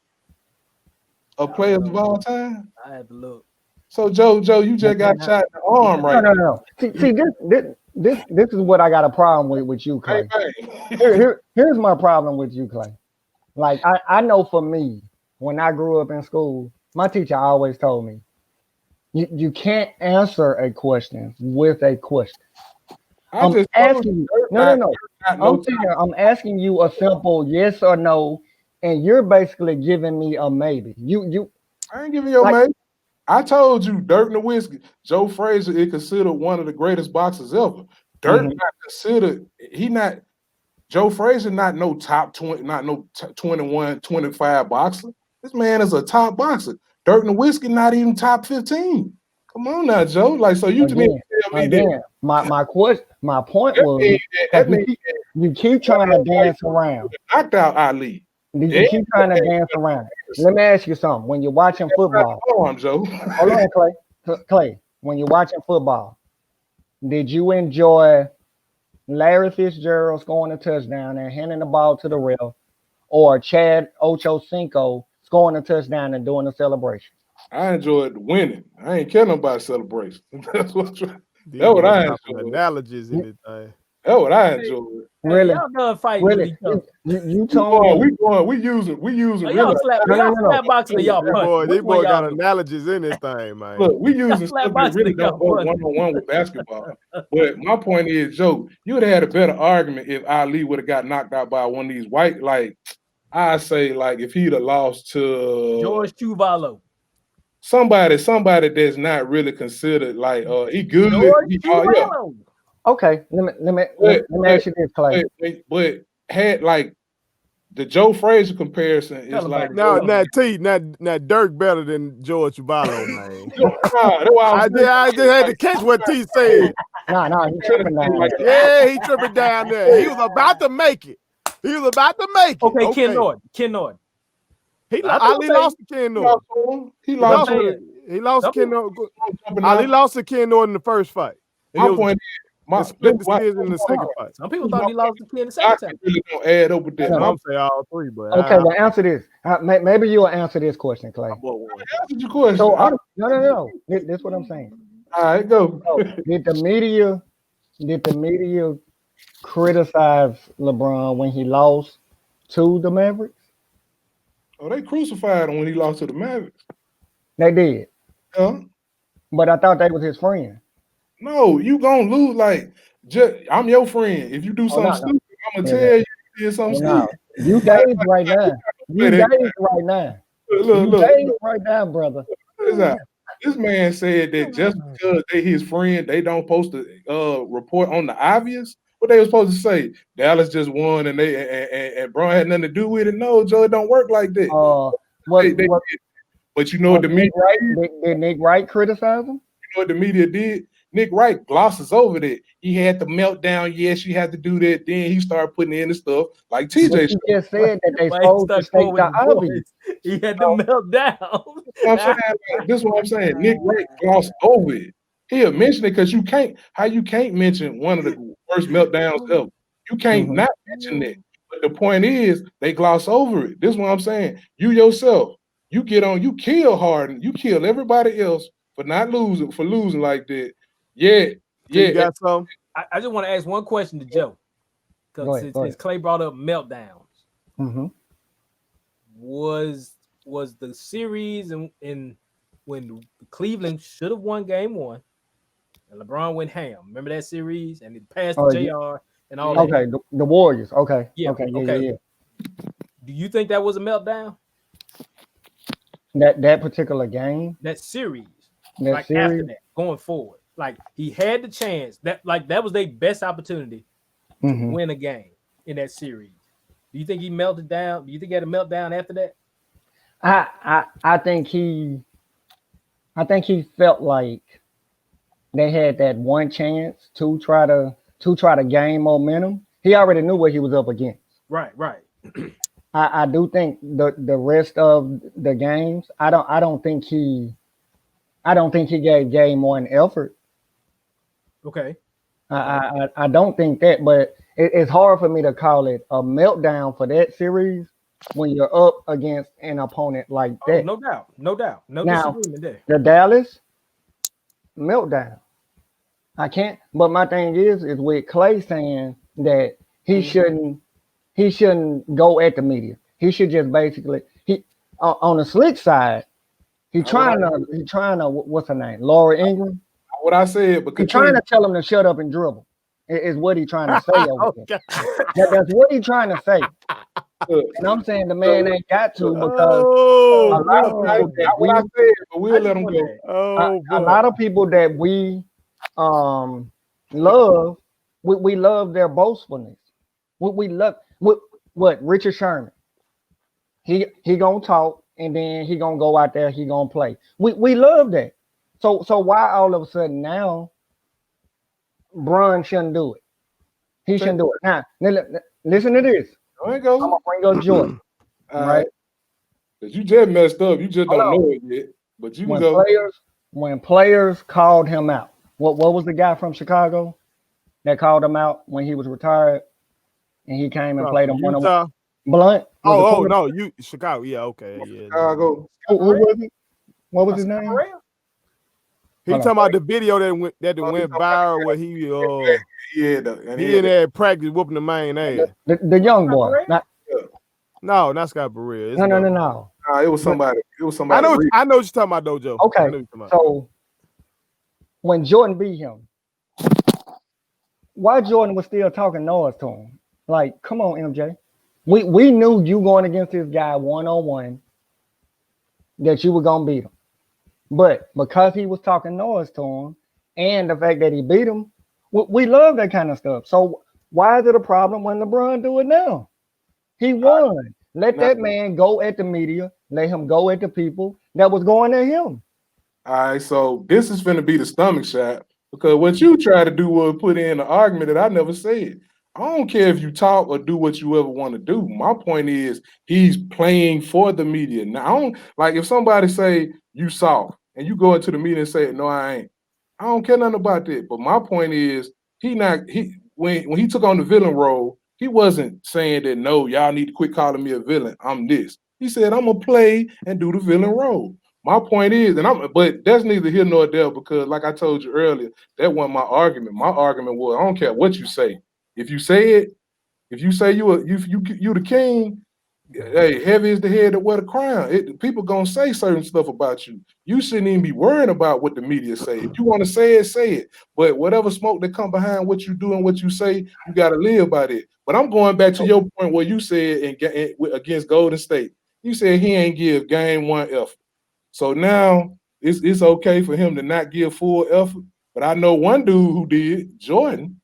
of players of all time? I had to look. So Joe, you just got shot in the arm, right? No. See, this is what I got a problem with you, Clay. Here's my problem with you, Clay. Like I know for me, when I grew up in school, my teacher always told me, you can't answer a question with a question. I'm asking you. No. I'm asking you a simple yes or no, and you're basically giving me a maybe. I ain't giving you a maybe. I told you, Dirt and the Whiskey. Joe Frazier is considered one of the greatest boxers ever. Dirt not considered. Joe Frazier not no top 20, not no 21, 25 boxer. This man is a top boxer. Dirt and the Whiskey not even top 15. Come on now, Joe. Like, so you to me tell me that. My point was you keep trying to dance around. Knocked out Ali. You keep trying to dance around. Let me ask you something. When you're watching football, hold on, Joe. Hold on, Clay. When you're watching football, did you enjoy Larry Fitzgerald scoring a touchdown and handing the ball to the ref, or Chad Ochocinco scoring a touchdown and doing a celebration? I enjoyed winning. I ain't care about celebration. That's what I enjoyed. Analogies in it. That's what I enjoyed. Really? Y'all done fighting really? You told me. We using. Y'all slap boxing or y'all punch? These boy got analogies in this thing, man. Look, we using stuff that really don't go one-on-one with basketball. But my point is, Joe, you would have had a better argument if Ali would have got knocked out by one of these white, like, I say, like, if he'd have lost to George Chuvalo. Somebody that's not really considered like he good. Okay, let me ask you this, Clay. But had like the Joe Frazier comparison is like now Dirk better than George Chuvalo, man. I just had to catch what T said. No, he tripping down there. Yeah, he tripping down there. He was about to make it. Okay, Ken Norton. Ali lost to Ken Norton. He lost to Ken Norton. Ali lost to Ken Norton in the first fight. My point is, split the skills in the second fight. Some people thought he lost to Ken in the second time. Really don't add up with that. I'm saying all three, but okay, well, answer this. Maybe you'll answer this question, Clay. I answered your question. So no. This is what I'm saying. All right, go. So, did the media criticize LeBron when he lost to the Mavericks? Oh, they crucified him when he lost to the Mavericks. They did. Yeah. But I thought they was his friend. No, you gonna lose. Like, I'm your friend. If you do something stupid, I'm gonna tell you did something stupid. You days right now. Look right now, brother. This man said that just because they his friend, they don't supposed to report on the obvious. What they were supposed to say? Dallas just won, and and Bron had nothing to do with it. No, Joe, it don't work like that. But you know what the media did Nick Wright criticize him? You know what the media did? Nick Wright glosses over that. He had the meltdown. Yes, you had to do that. Then he started putting in the stuff like TJ. He just said that they supposed to state the obvious. He had to melt down. This is what I'm saying. Nick Wright glossed over it. He'll mention it because you can't mention one of the worst meltdowns ever. You can't not mention that. But the point is, they gloss over it. This is what I'm saying. You yourself, you kill Harden, you kill everybody else for losing like that. Yeah. You got some? I just want to ask one question to Joe, because since Clay brought up meltdowns, was the series in when Cleveland should have won game 1 and LeBron went ham? Remember that series and it passed to JR and all that. Okay, the Warriors. Okay. Yeah. Okay. Yeah. Do you think that was a meltdown? That particular game, that series, series? After that, going forward, like he had the chance that was their best opportunity to win a game in that series. Do you think he melted down? Do you think he had a meltdown after that? I think he felt like they had that one chance to try to gain momentum. He already knew what he was up against. Right. I do think the rest of the games, I don't think he gave game 1 effort. Okay. I don't think that, but it's hard for me to call it a meltdown for that series when you're up against an opponent like that. No doubt. No Now, disagreement there. The Dallas meltdown. I can't. But my thing is with Clay saying that he shouldn't go at the media. He should just basically on the slick side. He trying to what's her name? Laura Ingram. What I said, because he's trying to tell him to shut up and dribble. Is what he trying to say over there. That's what he trying to say. And I'm saying the man ain't got to, because a lot of people that what I said, but we'll let him go. A lot of people that we love, we love their boastfulness. We love what Richard Sherman. He gonna talk and then he gonna go out there, he gonna play. We love that. So why all of a sudden now Bron shouldn't do it? He shouldn't do it. Now listen to this. There you go. I'm gonna bring up Jordan. Right? Because you just messed up. You just don't know it yet. But you when players called him out. What was the guy from Chicago that called him out when he was retired and he came and played him one-on-one? Blunt? No, Chicago. Yeah, okay. Yeah. Chicago. Who was it? What was his name? He talking about the video that went viral where he in there at practice whooping the main ass. The young boy. Not Scott Burrell. No. It was somebody. I know what you're talking about, though, Joe. Okay. So when Jordan beat him, why Jordan was still talking noise to him? Like, come on, MJ. We knew you going against this guy 1-on-1 that you were gonna beat him. But because he was talking noise to him and the fact that he beat him, we love that kind of stuff. So why is it a problem when LeBron do it now? He won. Let that man go at the media. Let him go at the people that was going at him. All right, so this is finna be the stomach shot, because what you try to do was put in an argument that I never said. I don't care if you talk or do what you ever want to do. My point is he's playing for the media. Now, I don't like if somebody say you soft and you go into the media and say, no, I ain't. I don't care nothing about that. But my point is when he took on the villain role, he wasn't saying that, no, y'all need to quit calling me a villain. I'm this. He said, I'm gonna play and do the villain role. My point is, but that's neither here nor there, because like I told you earlier, that wasn't my argument. My argument was, I don't care what you say. If you say it, if you say you the king, hey, heavy is the head that wear the crown. People gonna say certain stuff about you. You shouldn't even be worrying about what the media say. If you want to say it, say it. But whatever smoke that come behind what you do and what you say, you gotta live by it. But I'm going back to your point where you said against Golden State, you said he ain't give game 1 effort. So now it's okay for him to not give full effort. But I know one dude who did, Jordan.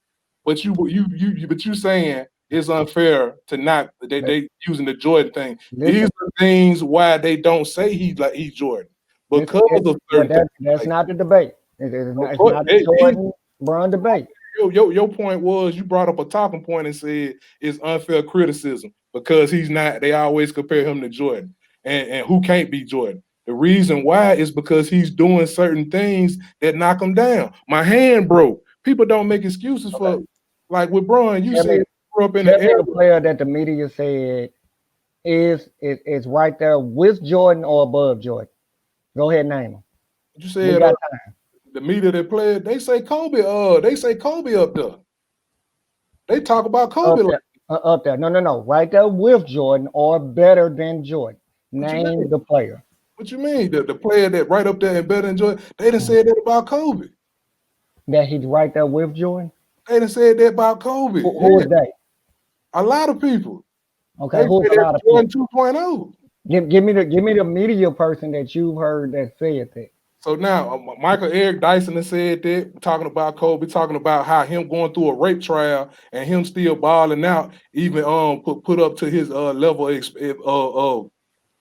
But you saying it's unfair to not they using the Jordan thing. These are things why they don't say he's Jordan, because of certain that's not the debate. It's not the Jordan Bron debate. Your point was you brought up a talking point and said it's unfair criticism because he's not. They always compare him to Jordan, and who can't be Jordan. The reason why is because he's doing certain things that knock him down. My hand broke. People don't make excuses for. Like with Bron, you said grew up in the area. Player that the media said is right there with Jordan or above Jordan. Go ahead and name him. You said the media that played, they say Kobe up there. They talk about Kobe Up there. No. Right there with Jordan or better than Jordan. What you Name mean? the player. What you mean? The player that right up there and better than Jordan, they done said that about Kobe. That he's right there with Jordan? They done said that about Kobe. Who is they? A lot of people. Okay, They who's said a lot of Jordan people? 2.0. Give me the media person that you've heard that said that. So now Michael Eric Dyson has said that, talking about Kobe, talking about how him going through a rape trial and him still balling out, even put up to his level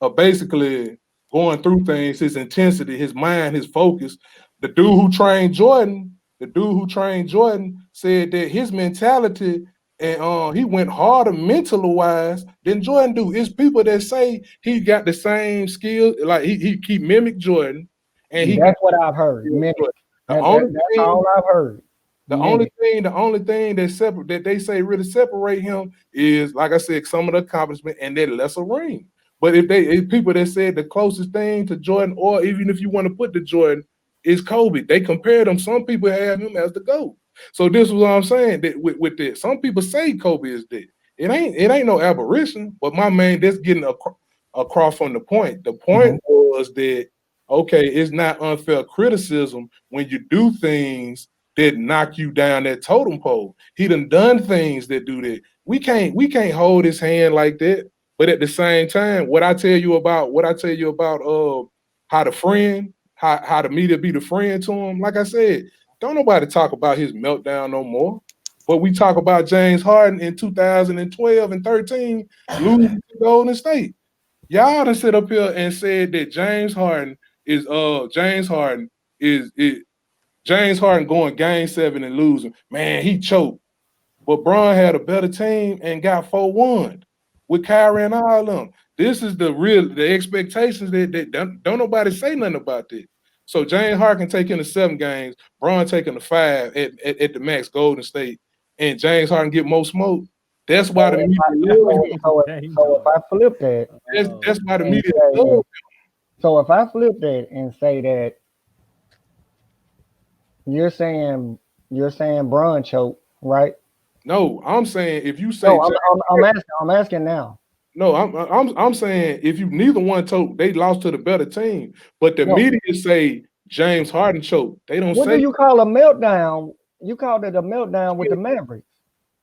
of basically going through things, his intensity, his mind, his focus. The dude who trained Jordan said that his mentality and he went harder mentally wise than Jordan do. It's people that say he got the same skills, like he keep mimic Jordan. And that's what I've heard. Mimic. That's all I've heard. The only thing that they say really separate him is, like I said, some of the accomplishment and that lesser ring. But if people that said the closest thing to Jordan, or even if you want to put the Jordan, is Kobe. They compared him. Some people have him as the GOAT. So this is what I'm saying. That with this, some people say Kobe is dead. It ain't no aberration. But my man, that's getting across from the point. The point was that, okay, it's not unfair criticism when you do things that knock you down that totem pole. He done things that do that. We can't hold his hand like that. But at the same time, what I tell you about how the media be the friend to him, like I said, don't nobody talk about his meltdown no more. But we talk about James Harden in 2012 and 13 losing to Golden State. Y'all done sit up here and said that James Harden going game 7 and losing. Man, he choked. But Bron had a better team and got 4-1 with Kyrie and all of them. This is the expectations that don't nobody say nothing about this. So James Harden taking the 7 games, Bron taking the 5 at the max Golden State, and James Harden get more smoke. That's why the media. So if I flip that, that's why the media. So if I flip that and say that you're saying Bron choke, right? No, I'm saying if you say I'm asking now. No, I'm saying if you neither one choked, they lost to the better team. But the media say James Harden choked. They don't say. What do you call a meltdown? You called it a meltdown with the Mavericks.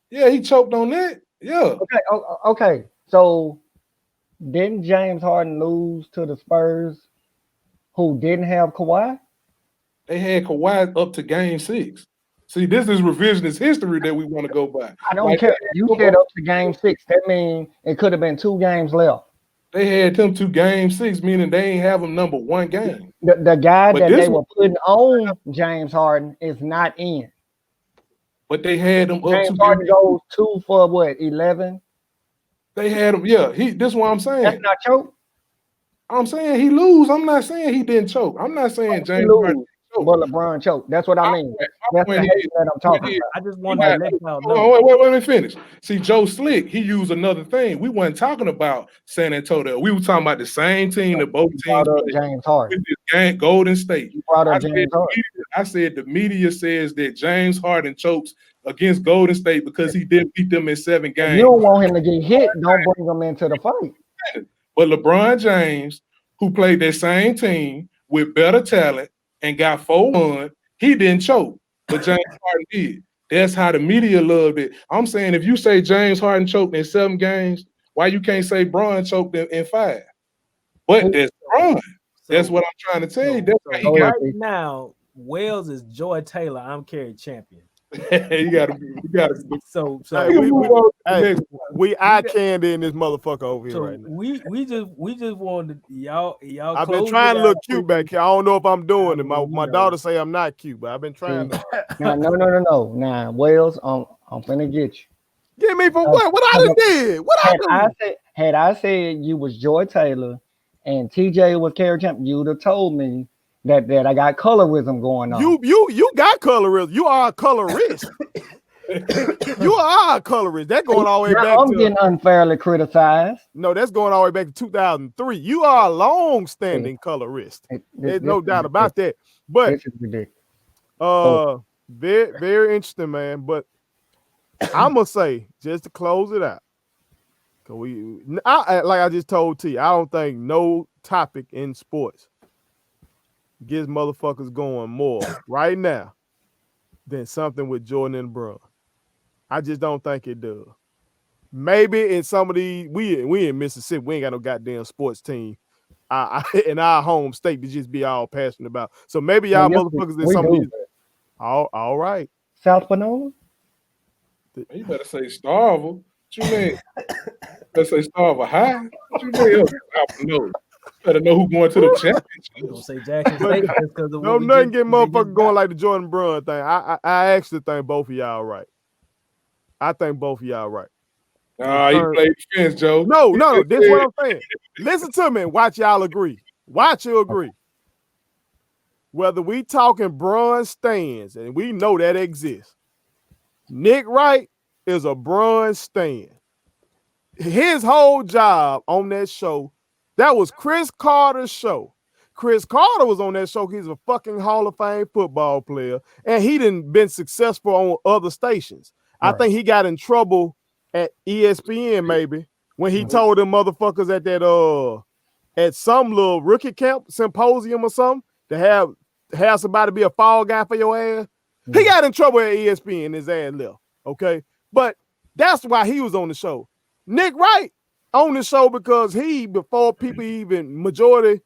Yeah, he choked on that. Yeah. Okay. So didn't James Harden lose to the Spurs, who didn't have Kawhi? They had Kawhi up to game 6. See, this is revisionist history that we want to go by. I don't care. You said up to game 6. That means it could have been 2 games left. They had them to game 6, meaning they ain't have them number 1 game. The guy that they were putting on James Harden is not in. But they had them up James to Harden goes 2 for what, 11? They had him, yeah. This is what I'm saying. That's not choke. I'm saying he lose. I'm not saying he didn't choke. I'm not saying James Harden. But LeBron choked. That's what I mean. That's the hate that I'm talking about. I just wanted to let y'all know. Wait, let me finish. See, Joe Slick, he used another thing. We weren't talking about San Antonio. We were talking about the same team that both teams played. James Harden. Golden State. I said the media says that James Harden chokes against Golden State because he didn't beat them in 7 games. You don't want him to get hit. Don't bring him into the fight. But LeBron James, who played that same team with better talent, and got 4-1, he didn't choke, but James Harden did. That's how the media loved it. I'm saying if you say James Harden choked in 7 games, why you can't say Bron choked in 5? But that's Bron. That's what I'm trying to tell you. That's right now, Wells is Joy Taylor. I'm Kerry Champion. you gotta. So we eye candy in this motherfucker over here right now. We just wanted y'all. I've been trying to look cute back here. I don't know if I'm doing it. My daughter say I'm not cute, but I've been trying to. No. Nah, Wells, I'm finna get you. Get me for what? What I done did? What I did? Had I said you was Joy Taylor and TJ was Kerry Champion, you'd have told me that I got colorism going on. You got colorism. You are a colorist. You are a colorist. That's going all the way back. I'm getting unfairly criticized. No, that's going all the way back to 2003. You are a long-standing colorist. There's no doubt about that. But this is ridiculous. Very, very interesting, man. But I'm gonna say, just to close it out, cause like I just told T, I don't think no topic in sports gets motherfuckers going more right now than something with Jordan and LeBron. I just don't think it does. Maybe in some of these, we in Mississippi, we ain't got no goddamn sports team in our home state to just be all passionate about. So maybe y'all motherfuckers in some of these. All right. South Panola? You better say Starville. What you mean? Better say Starville High. What you mean? You better know who going to the championship. You gonna say Jackson State because of no, nothing get motherfuckers going like the Jordan Brun thing. I actually think both of y'all right. I think both of y'all right. Nah, he played defense, Joe. No, this is what I'm saying. Listen to me and watch y'all agree. Watch you agree. Whether we talking Brun stands, and we know that exists. Nick Wright is a Brun stand. His whole job on that show, that was Chris Carter's show. Chris Carter was on that show. He's a fucking Hall of Fame football player, and he done been successful on other stations. Right. I think he got in trouble at ESPN maybe when he told them motherfuckers at that at some little rookie camp symposium or something to have somebody be a fall guy for your ass. He got in trouble at ESPN, his ass left. Okay. But that's why he was on the show. Nick Wright on the show because before people even majority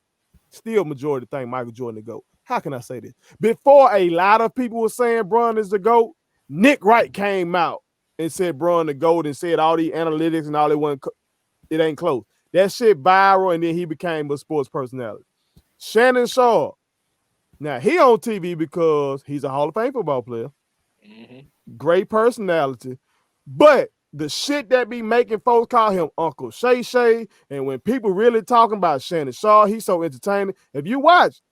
think Michael Jordan the GOAT. How can I say this? Before a lot of people were saying Bron is the GOAT, Nick Wright came out and said Bron the GOAT and said all the analytics and all it ain't close. That shit viral, and then he became a sports personality. Shannon Sharpe. Now, he on TV because he's a Hall of Fame football player. Mm-hmm. Great personality. But the shit that be making folks call him Uncle Shay Shay, and when people really talking about Shannon Sharpe, he's so entertaining. If you watch,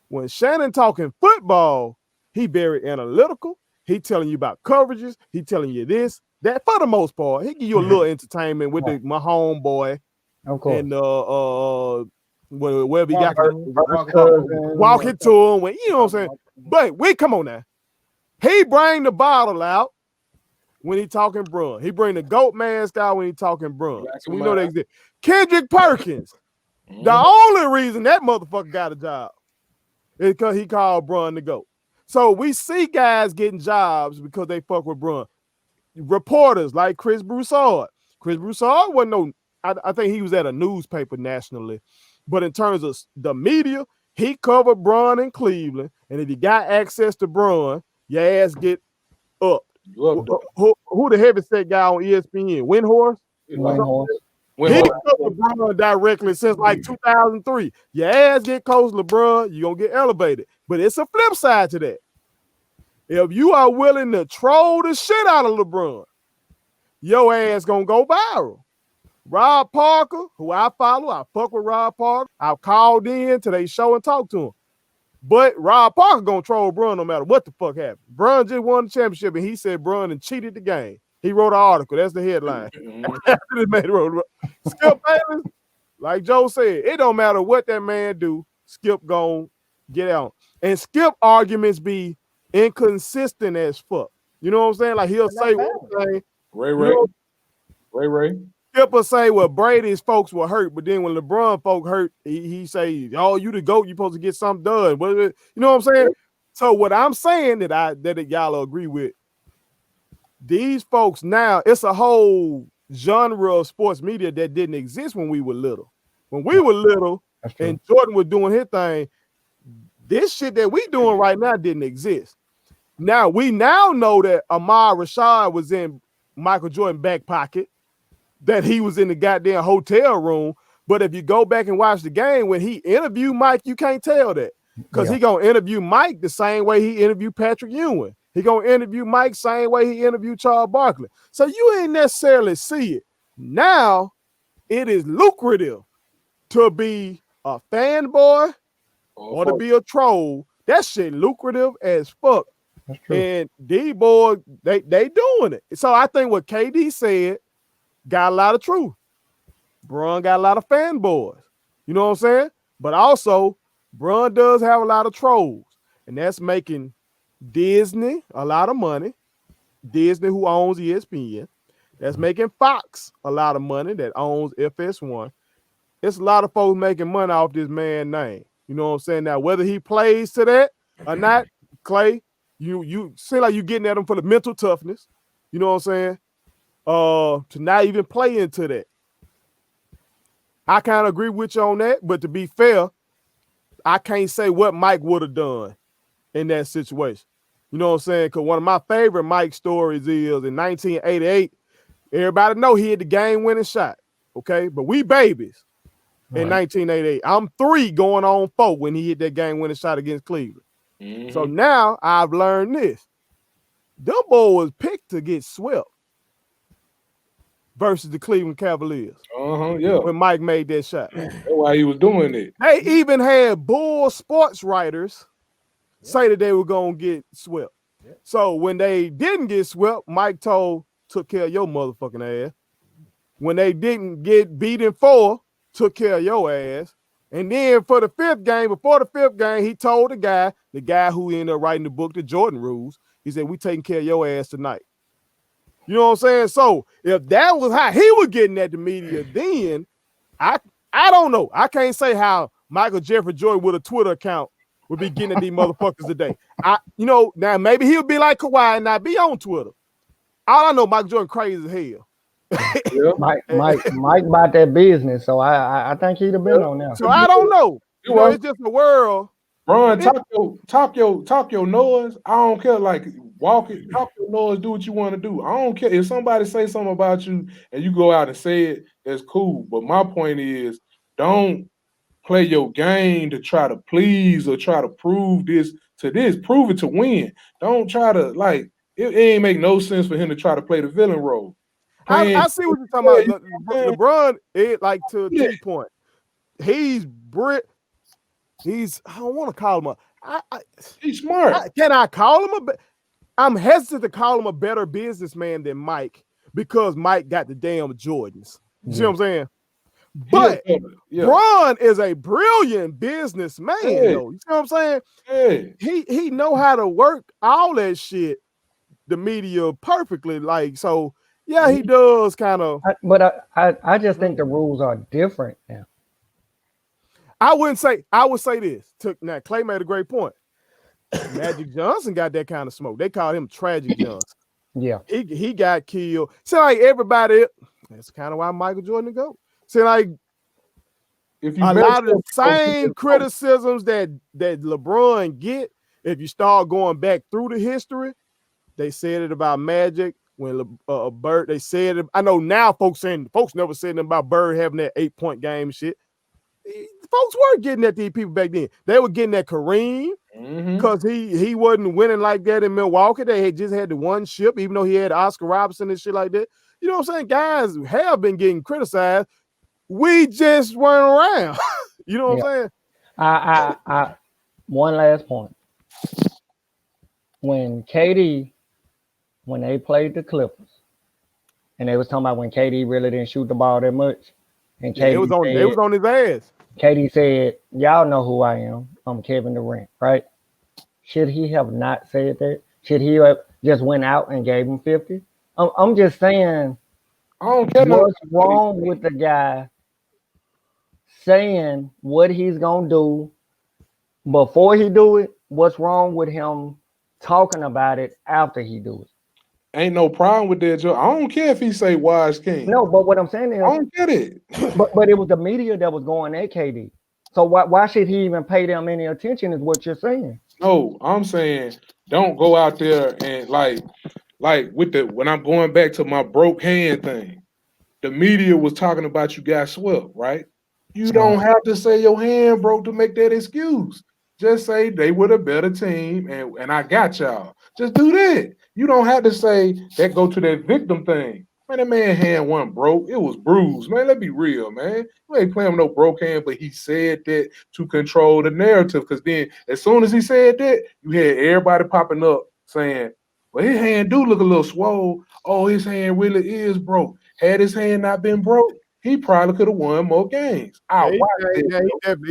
when Shannon talking football, he very analytical. He telling you about coverages. He telling you this, that for the most part. He give you a little entertainment with my homeboy. Of course. And wherever he got walking to him, when you know what I'm saying. But come on now. He bring the bottle out when he talking Brun. He bring the GOAT mask out when he talking Brun. So we know they exist. Kendrick Perkins. The only reason that motherfucker got a job is because he called Brun the GOAT. So we see guys getting jobs because they fuck with Brun. Reporters like Chris Broussard. Chris Broussard wasn't I think he was at a newspaper nationally. But in terms of the media, he covered Brun in Cleveland. And if you got access to Brun, your ass get up. Who the heavyset guy on ESPN? Windhorse? He covered LeBron directly since like 2003. Your ass get close to LeBron, you're going to get elevated. But it's a flip side to that. If you are willing to troll the shit out of LeBron, your ass going to go viral. Rob Parker, who I follow, I fuck with Rob Parker. I've called in to their show and talked to him. But Rob Parker gonna troll Brun no matter what the fuck happened. Brun just won the championship, and he said Brun and cheated the game. He wrote an article. That's the headline. Skip Bayless, like Joe said, it don't matter what that man do, Skip gonna get out. And Skip arguments be inconsistent as fuck. You know what I'm saying? Like he'll say one thing. Ray. Skip will say, well, Brady's folks were hurt, but then when LeBron folk hurt, he say, oh, you the GOAT, you supposed to get something done. But you know what I'm saying? So what I'm saying that y'all agree with, these folks now, it's a whole genre of sports media that didn't exist when we were little. When we were little and Jordan was doing his thing, this shit that we doing right now didn't exist. Now, we now know that Ahmad Rashad was in Michael Jordan's back pocket, that he was in the goddamn hotel room. But if you go back and watch the game, when he interviewed Mike, you can't tell that. Because he going to interview Mike the same way he interviewed Patrick Ewing. He going to interview Mike same way he interviewed Charles Barkley. So you ain't necessarily see it. Now, it is lucrative to be a fanboy or to be a troll. That shit lucrative as fuck. That's true. And these boys, they doing it. So I think what KD said got a lot of truth. Brun got a lot of fanboys. You know what I'm saying? But also, Brun does have a lot of trolls. And that's making Disney, a lot of money. Disney, who owns ESPN, that's making Fox a lot of money, that owns FS1. It's a lot of folks making money off this man's name. You know what I'm saying? Now, whether he plays to that or not, Clay, you seem like you getting at him for the mental toughness. You know what I'm saying? To not even play into that. I kind of agree with you on that, but to be fair, I can't say what Mike would have done in that situation. You know what I'm saying? Because one of my favorite Mike stories is in 1988, everybody know he had the game-winning shot, okay? But we babies in 1988. I'm 3 going on 4 when he hit that game-winning shot against Cleveland. So now I've learned this. Them boys was picked to get swept versus the Cleveland Cavaliers. Yeah. When Mike made that shot. That's why he was doing it. They even had bull sports writers say that they were going to get swept. So when they didn't get swept, Mike took care of your motherfucking ass. When they didn't get beat in 4, took care of your ass. And then for the 5th game, before the 5th game, he told the guy who ended up writing the book, The Jordan Rules, he said, we taking care of your ass tonight. You know what I'm saying? So if that was how he was getting at the media, then I don't know. I can't say how Michael Jeffrey Jordan with a Twitter account would be getting at these motherfuckers today. Now maybe he'll be like Kawhi and not be on Twitter. All I know, Michael Jordan crazy as hell. Mike bought that business, so I think he'd have been on there. So I don't know. It's just a world. Ron, talk your noise. I don't care. Like walk it, talk your noise. Do what you want to do. I don't care if somebody say something about you and you go out and say it. That's cool. But my point is, don't play your game to try to please or try to prove this to this. Prove it to win. Don't try to It ain't make no sense for him to try to play the villain role. I see what you're talking about. LeBron, to a key point. He's I don't want to call him he's smart. Can I call him I'm hesitant to call him a better businessman than Mike because Mike got the damn Jordans. You see what I'm saying? But Bron is a brilliant businessman, though. You see what I'm saying? He know how to work all that shit, the media perfectly. He does kind of. But I just think the rules are different now. I would say this. Now, Clay made a great point. Magic Johnson got that kind of smoke. They called him Tragic Johnson. Yeah. He got killed. So everybody, that's kind of why Michael Jordan go. So if you a lot of the same criticisms that LeBron get, if you start going back through the history, they said it about Magic when Bird. They said it. I know now folks never said nothing about Bird having that 8-point game and shit. Folks were getting at these people back then. They were getting at Kareem because he wasn't winning like that in Milwaukee. They had just had the one ship, even though he had Oscar Robertson and shit like that. You know what I'm saying? Guys have been getting criticized. We just weren't around. You know what I'm saying? I one last point. When they played the Clippers, and they was talking about when KD really didn't shoot the ball that much, and KD it was on his ass. KD said, "Y'all know who I am. I'm Kevin Durant, right?" Should he have not said that? Should he have just went out and gave him 50? I'm just saying, I don't care what's wrong with the guy saying what he's gonna do before he do it? What's wrong with him talking about it after he do it? Ain't no problem with that, Joe. I don't care if he say wise king. No, but what I'm saying is, I don't get it. but it was the media that was going at KD. So why should he even pay them any attention? Is what you're saying? No, I'm saying don't go out there and when I'm going back to my broke hand thing. The media was talking about you got swept, right? You don't have to say your hand broke to make that excuse. Just say they were the better team and I got y'all. Just do that. You don't have to say that go to that victim thing. Man, that man hand wasn't broke. It was bruised. Man, let's be real, man. You ain't playing with no broke hand, but he said that to control the narrative. Because then as soon as he said that, you had everybody popping up saying, well, his hand do look a little swole. Oh, his hand really is broke. Had his hand not been broke, he probably could have won more games. He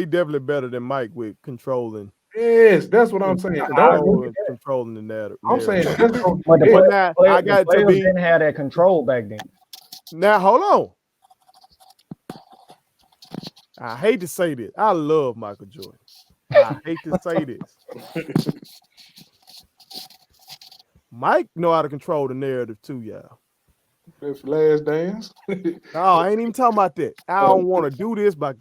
definitely better than Mike with controlling Yes, that's what I'm saying. Power and controlling the narrative. I'm saying just don't But the do that. now players, I got the to players be didn't have that control back then. now. Hold on. I hate to say this. I love Michael Jordan. I hate to say this. Mike know how to control the narrative too, y'all. That's Last Dance. No, I ain't even talking about that. I don't want to do this, but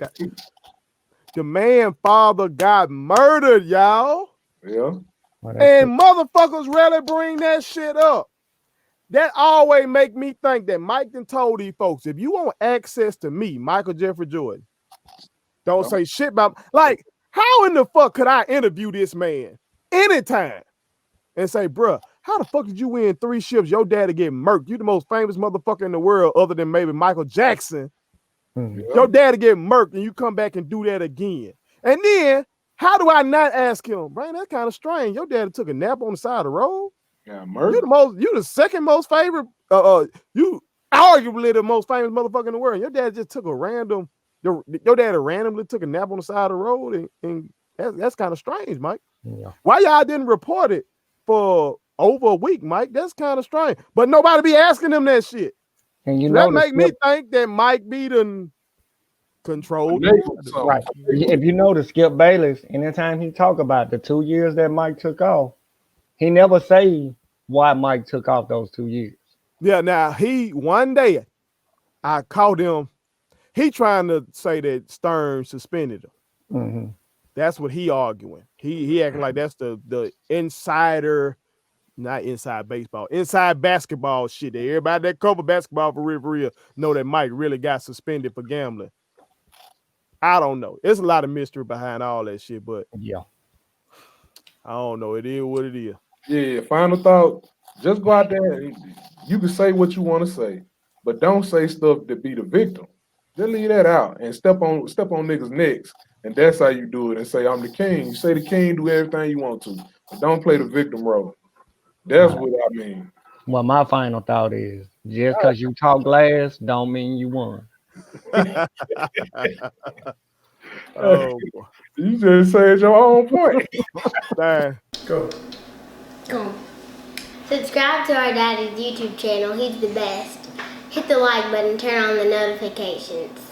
the man father got murdered, y'all. Yeah. And motherfuckers rarely bring that shit up. That always make me think that Mike done told these folks, if you want access to me, Michael Jeffrey Jordan, don't say shit about, like, how in the fuck could I interview this man anytime and say, bruh, how the fuck did you win 3 ships? Your daddy get murked. You the most famous motherfucker in the world other than maybe Michael Jackson. Your daddy get murked and you come back and do that again. And then, how do I not ask him, Brian, that's kind of strange. Your daddy took a nap on the side of the road. Yeah, You the second most favorite, you arguably the most famous motherfucker in the world. Your dad just took a random, your daddy randomly took a nap on the side of the road, and that's kind of strange, Mike. Yeah. Why y'all didn't report it for over a week, Mike? That's kind of strange. But nobody be asking them that shit. And you So know that make me think that Mike be done controlled. Right. If you know the Skip Bayless, anytime he talk about the 2 years that Mike took off, he never say why Mike took off those 2 years. Yeah, now one day I caught him. He trying to say that Stern suspended him. Mm-hmm. That's what he arguing. He acting like that's the insider, not inside baseball, inside basketball shit. That everybody that cover basketball for real know that Mike really got suspended for gambling. I don't know. There's a lot of mystery behind all that shit, but yeah, I don't know. It is what it is. Yeah, final thought. Just go out there and you can say what you want to say, but don't say stuff to be the victim. Just leave that out and step on niggas' necks. And that's how you do it. And say, I'm the king. You say the king, do everything you want to. But don't play the victim role. That's what I mean. Well, my final thought is just because you talk glass don't mean you won. Oh, boy. You just said your own point. Go. Subscribe to our daddy's YouTube channel. He's the best. Hit the like button, turn on the notifications.